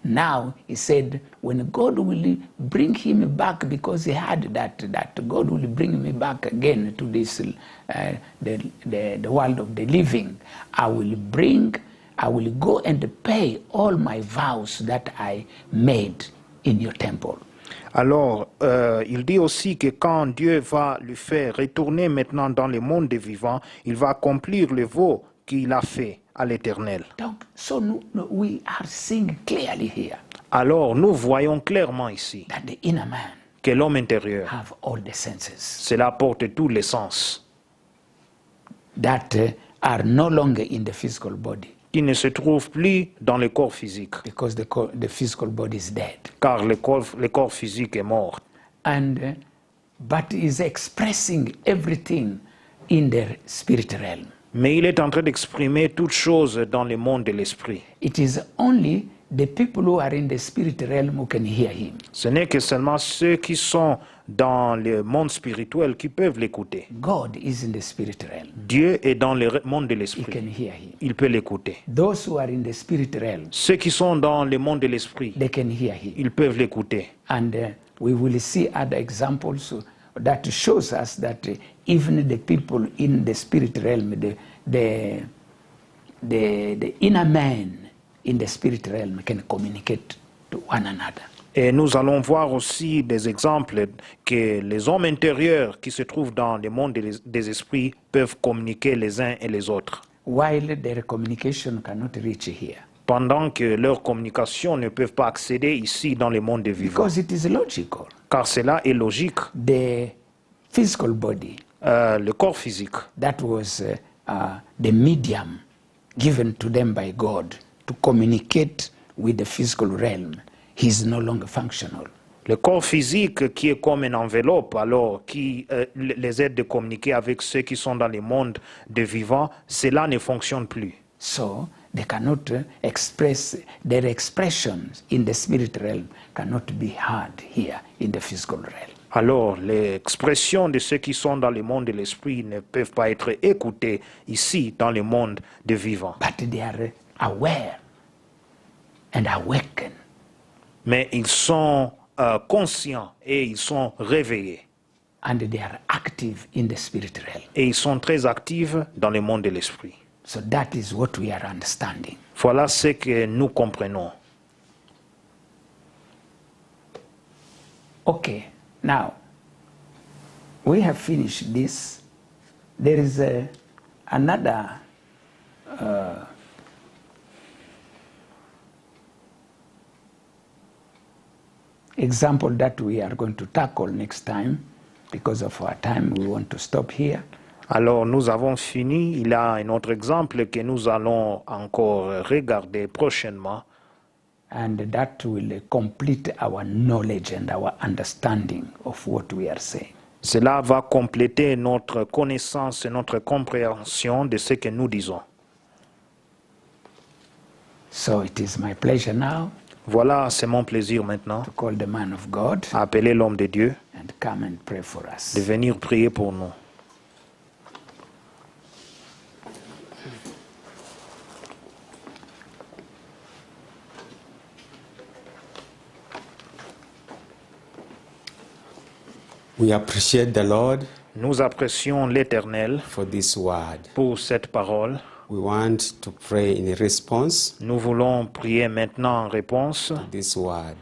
Now he said, when God will bring him back, because he had that God will bring me back again to this the world of the living, I will go and pay all my vows that I made in your temple. Alors, il dit aussi que quand Dieu va lui faire retourner maintenant dans le monde des vivants, il va accomplir le vœu qu'il a fait à l'Éternel. Donc, so we are seeing clearly here Alors, nous voyons clairement ici that the inner man que l'homme intérieur, have all the senses cela porte tous les sens, that are no longer in the physical body, qui ne se trouve plus dans le corps physique, because the physical body is dead. car le corps physique est mort. And but is expressing everything in the spirit realm. Mais il est en train d'exprimer toutes choses dans le monde de l'esprit. It is only the people who are in the spirit realm who can hear him. Ce n'est que seulement ceux qui sont dans le monde spirituel qui peuvent l'écouter. God is in the spirit realm. Dieu est dans le monde de He l'esprit. can hear him. Il peut l'écouter. Those who are in the spirit realm, Ceux qui sont dans le monde de l'esprit, they can hear him. ils peuvent l'écouter. And we will see other examples that shows us that even the people in the spirit realm, the inner man in the spirit realm can communicate to one another. Et nous allons voir aussi des exemples que les hommes intérieurs qui se trouvent dans le monde des esprits peuvent communiquer les uns et les autres, While their communication cannot reach here. pendant que leur communication ne peuvent pas accéder ici dans le monde des vivants. Because it is logical. Car cela est logique. The physical body, Le corps physique, that was the medium given to them by God to communicate with the physical realm, is no longer functional. le corps physique qui est comme une enveloppe, alors qui les aide de communiquer avec ceux qui sont dans le monde des vivants, cela ne fonctionne plus. So they cannot express, their expressions in the spirit realm cannot be heard here in the physical realm. Alors, les expressions de ceux qui sont dans le monde de l'esprit ne peuvent pas être écoutées ici, dans le monde des vivants. But they are aware and awakened. Mais ils sont conscients et ils sont réveillés. And they are active in the spirit realm. Et ils sont très actifs dans le monde de l'esprit. So that is what we are understanding. Voilà ce que nous comprenons. Okay, now we have finished this. There is another example that we are going to tackle next time. Because of our time, we want to stop here. Alors, nous avons fini. Il y a un autre exemple que nous allons encore regarder prochainement. and that will complete our knowledge and our understanding of what we are saying. Cela va compléter notre connaissance et notre compréhension de ce que nous disons. So it is my pleasure now Voilà, c'est mon plaisir maintenant to call the man of God à appeler l'homme de Dieu and come and pray for us. de venir prier pour nous. We appreciate the Lord Nous apprécions l'Éternel for this word. pour cette parole. We want to pray in response Nous voulons prier maintenant en réponse to this word.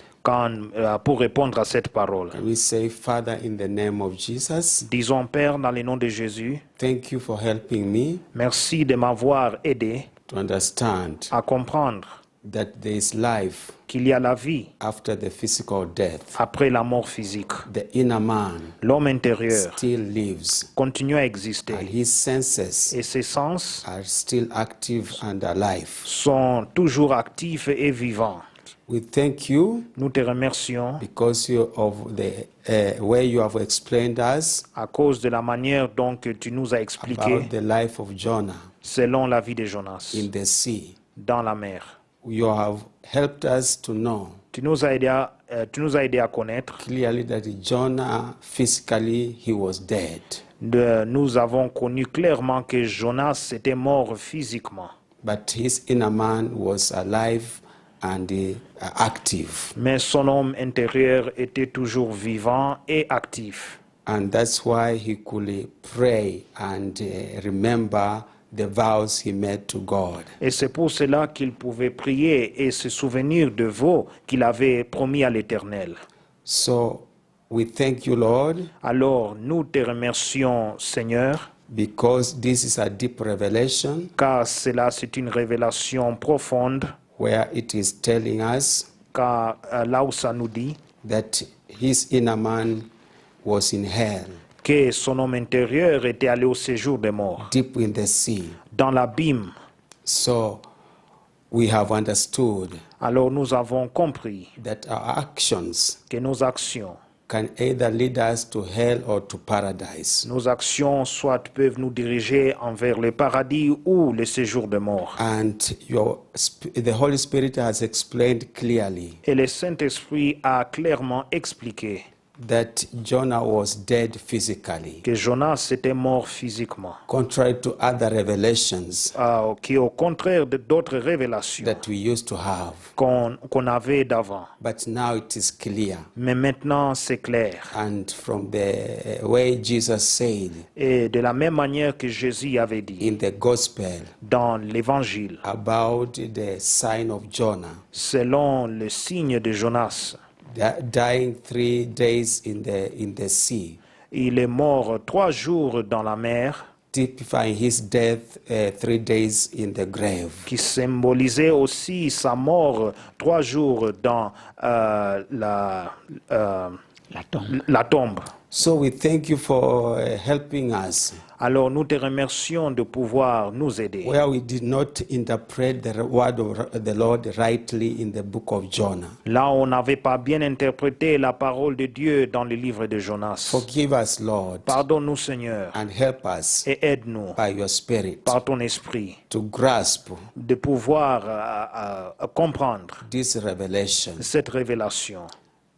pour répondre à cette parole. Can we say, Father, in the name of Jesus, Disons, Père, dans le nom de Jésus, thank you for helping me merci de m'avoir aidé to understand à comprendre that there is life qu'il y a la vie after the physical death. après la mort physique. The inner man L'homme intérieur still lives, continue à and exister his senses et ses sens are still active and alive. sont toujours actifs et vivants. We thank you Nous te remercions because of the way you have explained us à cause de la manière dont que tu nous as expliqué about the life of Jonah selon la vie de Jonas in the sea. dans la mer. You have helped us to know Tu nous as aidé à connaître. clearly that Jonah physically he was dead, Nous avons connu clairement que Jonas était mort physiquement, but his inner man was alive and active, mais son homme intérieur était toujours vivant et actif. and that's why he could pray and remember the vows he made to God. Et c'est pour cela qu'il pouvait prier et se souvenir de vœux qu'il avait promis à l'Éternel. So we thank you, Lord, Alors nous te remercions, Seigneur, because this is a deep revelation car cela c'est une révélation profonde, where it is telling us car là où ça nous dit that his inner man was in hell, que son homme intérieur était allé au séjour des morts, deep in the sea. dans l'abîme. So we have understood Alors nous avons compris that our actions que nos actions lead us to hell or to paradise. Nos actions soit peuvent nous diriger envers le paradis ou le séjour des morts. And the Holy Spirit has explained clearly Et le Saint-Esprit a clairement expliqué that Jonah was dead physically, que Jonas était mort physiquement, contrary to other revelations qui au contraire d'autres révélations that we used to have. qu'on avait d'avant. But now it is clear. Mais maintenant c'est clair. And from the way Jesus said Et de la même manière que Jésus avait dit in the gospel dans l'Évangile, about the sign of Jonah, selon le signe de Jonas, dying 3 days in the sea, il est mort 3 jours dans la mer, typifying his death 3 days in the grave. qui symbolisait aussi sa mort 3 jours dans La tombe. la tombe. So we thank you for helping us Alors nous te remercions de pouvoir nous aider. where we did not interpret the word of the Lord rightly in the book of Jonah. Là, on n'avait pas bien interprété la parole de Dieu dans le livre de Jonas. Forgive us, Lord, Pardonne-nous, Seigneur, and help us et aide-nous by your Spirit par ton esprit to grasp de pouvoir comprendre this revelation. cette révélation.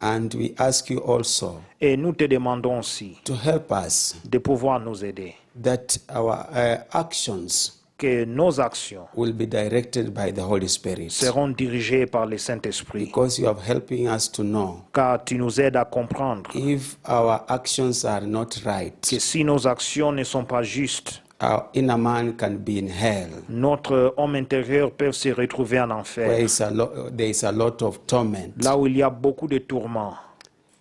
And we ask you also Et nous te demandons aussi to help us de pouvoir nous aider, that our actions que nos actions will be directed by the Holy Spirit, seront dirigées par le Saint-Esprit, because you are helping us to know car tu nous aides à comprendre if our actions are not right, que si nos actions ne sont pas justes, our inner man can be in hell, notre homme intérieur peut se retrouver en where enfer, there is a lot of torment. là où il y a beaucoup de tourments.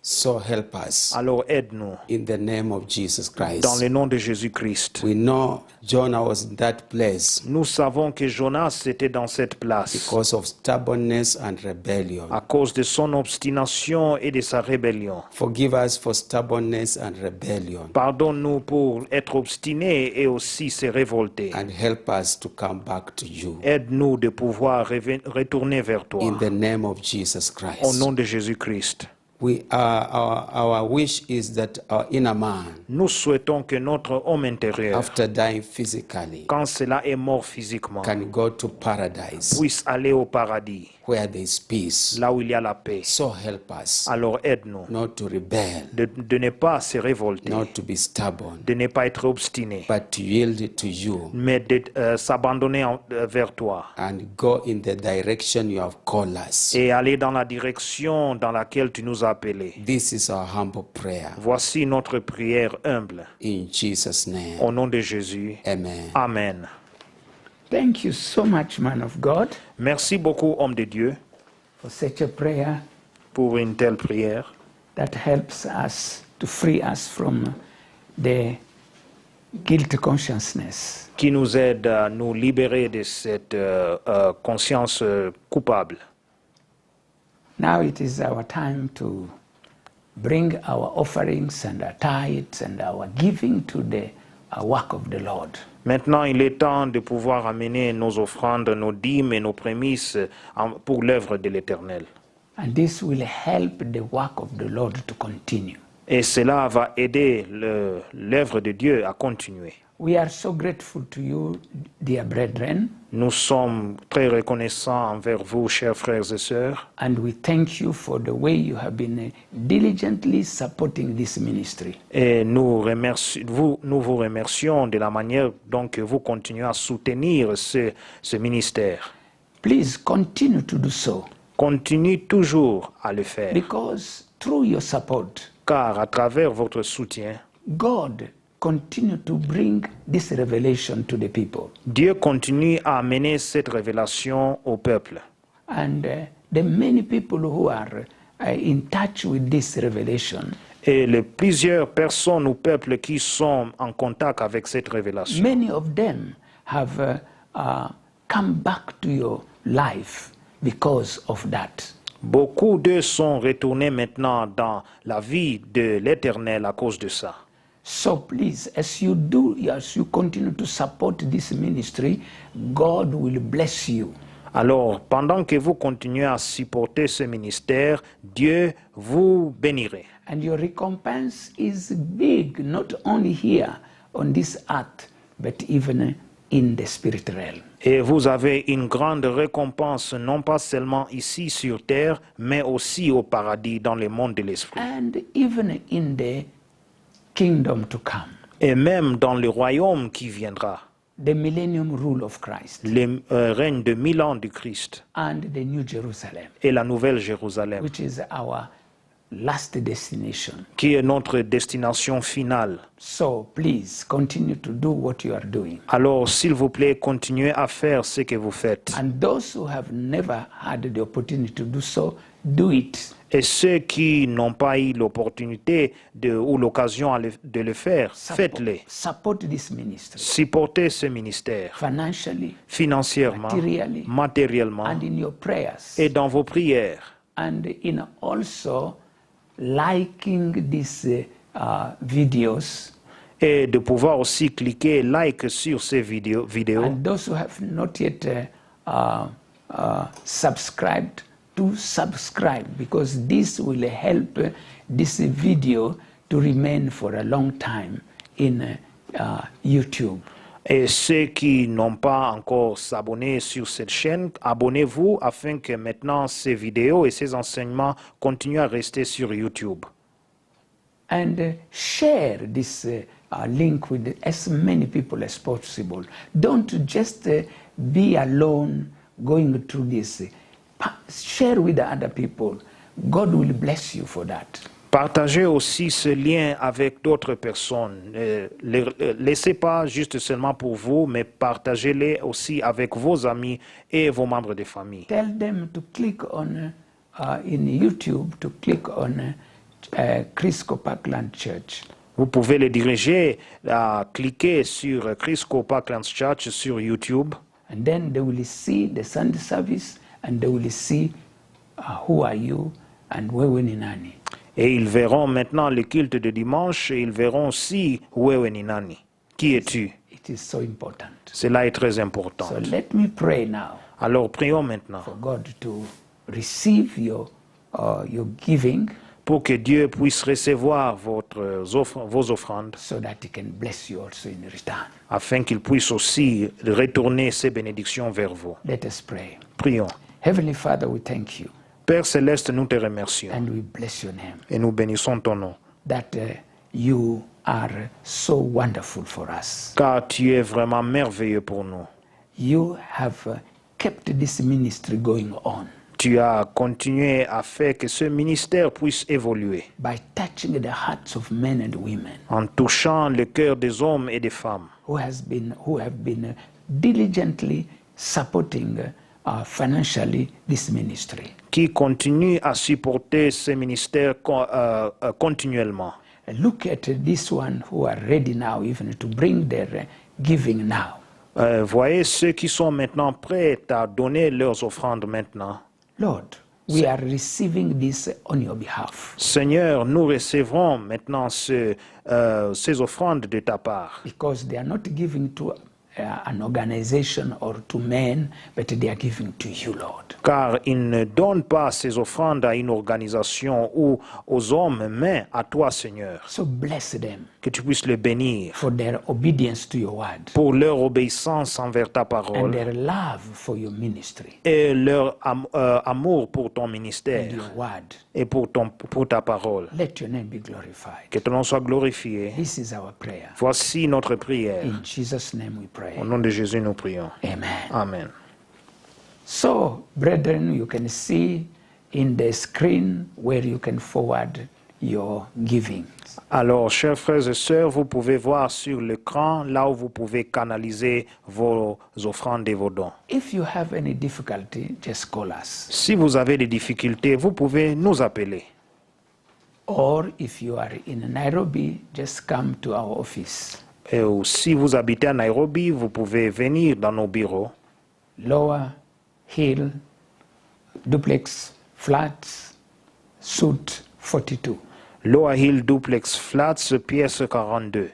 So help us Alors aide-nous in the name of Jesus dans Christ. le nom de Jésus-Christ. We know Jonah was in that place Nous savons que Jonas était dans cette place because of stubbornness and rebellion. à cause de son obstination et de sa rébellion. Forgive us for stubbornness and rebellion, Pardonne-nous pour être obstinés et aussi se révolter. and help us to come back to you. Aide-nous de pouvoir retourner vers toi. In the name of Jesus Au Christ. nom de Jésus-Christ. Our wish is that our inner man, Nous souhaitons que notre homme intérieur, after dying physically, quand cela est mort physiquement, can go to paradise puisse aller au paradis, where there is peace. là où il y a la paix. So help us Alors aide-nous not to rebel, de ne pas se révolter, not to be stubborn, de ne pas être obstiné, but to yield to you mais de s'abandonner vers toi and go in the direction you have called us. et aller dans la direction dans laquelle tu nous as appelés. This is our humble prayer. Voici notre prière humble. In Jesus' name, Au nom de Jésus. amen. Amen. Thank you so much, man of God, Merci beaucoup, homme de Dieu, for such a prayer pour une telle prière that helps us to free us from the guilty consciousness. qui nous aide à nous libérer de cette conscience coupable. Now it is our time to bring our offerings and our tithes and our giving to the work of the Lord. Maintenant, il est temps de pouvoir amener nos offrandes, nos dîmes et nos prémices pour l'œuvre de l'Éternel. And this will help the work of the Lord to continue. Et cela va aider l'œuvre de Dieu à continuer. We are so grateful to you, dear brethren, Nous sommes très reconnaissants envers vous, chers frères et sœurs, and we thank you for the way you have been diligently supporting this ministry. et nous vous remercions de la manière dont que vous continuez à soutenir ce ministère. Please continue to do so, Continuez toujours à le faire, because through your support, car à travers votre soutien, God continue to bring this revelation to the people. Dieu continue à amener cette révélation au peuple. And the many people who are in touch with this revelation, Et plusieurs personnes ou peuples qui sont en contact avec cette révélation, many of them have come back to your life because of that. beaucoup d'eux sont retournés maintenant dans la vie de l'Éternel à cause de ça. So please, as you continue to support this ministry, God will bless you. Alors, pendant que vous continuez à supporter ce ministère, Dieu vous bénirait. And your recompense is big, not only here on this earth, but even in the spirit realm. Et vous avez une grande récompense, non pas seulement ici sur terre, mais aussi au paradis, dans le monde de l'esprit. And even in the kingdom to come, Et même dans le royaume qui viendra, the millennium rule of Christ le règne de 1000 ans du Christ and the New Jerusalem, et la nouvelle Jérusalem, which is our last destination. qui est notre destination finale. So please continue to do what you are doing. Alors, s'il vous plaît, continuez à faire ce que vous faites. And those who have never had the opportunity to do so, do it. Et ceux qui n'ont pas eu l'opportunité ou l'occasion de le faire, faites-le. Support this ministry Supportez ce ministère financially financièrement, Materially. matériellement and in your prayers, et dans vos prières. and in also liking these videos. Et de pouvoir aussi cliquer like sur ces vidéos. And those who have not yet subscribed, to subscribe, because this will help this video to remain for a long time in YouTube. Et ceux qui n'ont pas encore s'abonné sur cette chaîne, abonnez-vous afin que maintenant ces vidéos et ces enseignements continuent à rester sur YouTube. And share this link with as many people as possible. Don't just be alone going through this. Share with the other people. God will bless you for that. Partagez aussi ce lien avec d'autres personnes. Laissez pas juste seulement pour vous, mais partagez-les aussi avec vos amis et vos membres de famille. Tell them to click on in YouTube, to click on Chris Parkland Church. Vous pouvez les diriger à cliquer sur Chris Parkland Church sur YouTube. And then they will see the Sunday service and they will see who are you and wewe ni nani. Et ils verront maintenant le culte de dimanche et ils verront aussi wewe ni nani. Qui es-tu? It is so important. Cela est très important. So let me pray now Alors prions maintenant for God to receive your giving pour que Dieu puisse recevoir vos offrandes so that He can bless you also in return. afin qu'il puisse aussi retourner ses bénédictions vers vous. Let us pray. Prions. Heavenly Father, we thank you Père céleste, nous te remercions and we bless your name et nous bénissons ton nom, that you are so wonderful for us. car tu es vraiment merveilleux pour nous. You have kept this ministry going on Tu as continué à faire que ce ministère puisse évoluer by touching the hearts of men and women en touchant le cœur des hommes et des femmes who have been diligently supporting financially this ministry. qui continuent à supporter ce ministère continuellement. Look at this one who are ready now even to bring their giving now. Voyez ceux qui sont maintenant prêts à donner leurs offrandes maintenant. Lord, we are receiving this on your behalf Seigneur, nous recevrons maintenant ces offrandes de ta part. because they are not giving to an organization or to men, but they are giving to you, Lord. Car ils ne donnent pas ces offrandes à une organisation ou aux hommes, mais à toi, Seigneur. So bless them Que tu puisses les bénir for their obedience to your word pour leur obéissance envers ta and parole their love for your ministry et leur amour pour ton and ministère your word. et pour ta parole. Let your name be glorified. Que ton nom soit glorifié. This is our prayer. Voici notre prière. In Jesus' name we pray. Au nom de Jésus, nous prions. Amen. Amen. So, brethren, you can see in the screen where you can forward your giving. Alors, chers frères et sœurs, vous pouvez voir sur l'écran là où vous pouvez canaliser vos offrandes et vos dons. If you have any difficulty, just call us. Si vous avez des difficultés, vous pouvez nous appeler. Or if you are in Nairobi, just come to our office. Et si vous habitez à Nairobi, vous pouvez venir dans nos bureaux. Lower Hill, Duplex, Flats, Suite 42. Lower Hill Duplex Flats, pièce 42.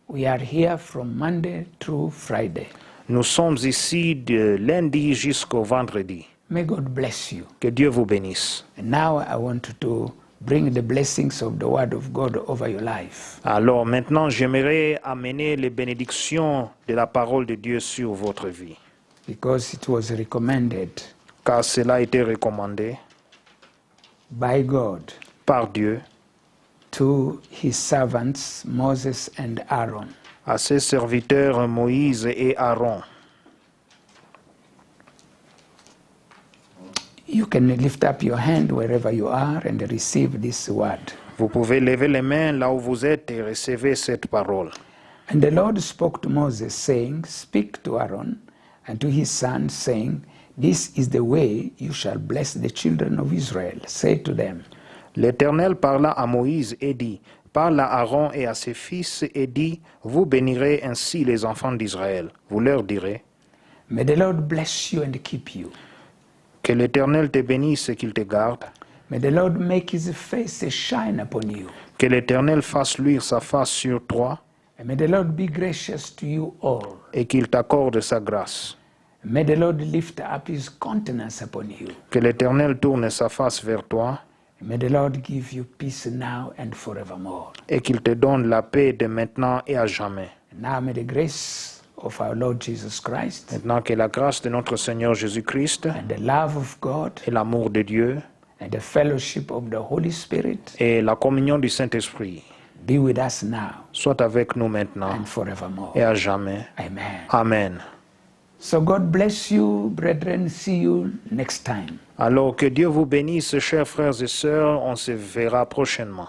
We are here from Monday through Friday. Nous sommes ici de lundi jusqu'au vendredi. May God bless you. Que Dieu vous bénisse. And now I want to bring the blessings of the Word of God over your life. Alors maintenant, j'aimerais amener les bénédictions de la parole de Dieu sur votre vie. Because it was recommended Car cela a été recommandé by God par Dieu to his servants Moses and Aaron. à ses serviteurs Moïse et Aaron. You can lift up your hand wherever you are and receive this word. Vous pouvez lever les mains là où vous êtes et recevez cette parole. And the Lord spoke to Moses, saying, Speak to Aaron and to his sons, saying, This is the way you shall bless the children of Israel. Say to them, L'Éternel parla à Moïse et dit, Parle à Aaron et à ses fils et dit, Vous bénirez ainsi les enfants d'Israël. Vous leur direz, May the Lord bless you and keep you. Que l'Éternel te bénisse et qu'il te garde. May the Lord make his face shine upon you. Que l'Éternel fasse luire sa face sur toi And may the Lord be gracious to you all. et qu'il t'accorde sa grâce. May the Lord lift up his countenance upon you. Que l'Éternel tourne sa face vers toi May the Lord give you peace now and forevermore. et qu'il te donne la paix de maintenant et à jamais. And now may the grace of our Lord Jesus Christ Maintenant que la grâce de notre Seigneur Jésus-Christ and the love of God et l'amour de Dieu and the fellowship of the Holy Spirit et la communion du Saint-Esprit be with us now soient avec nous maintenant and forevermore. et à jamais. Amen. Amen. So God bless you, brethren. See you next time. Alors que Dieu vous bénisse, chers frères et sœurs, on se verra prochainement.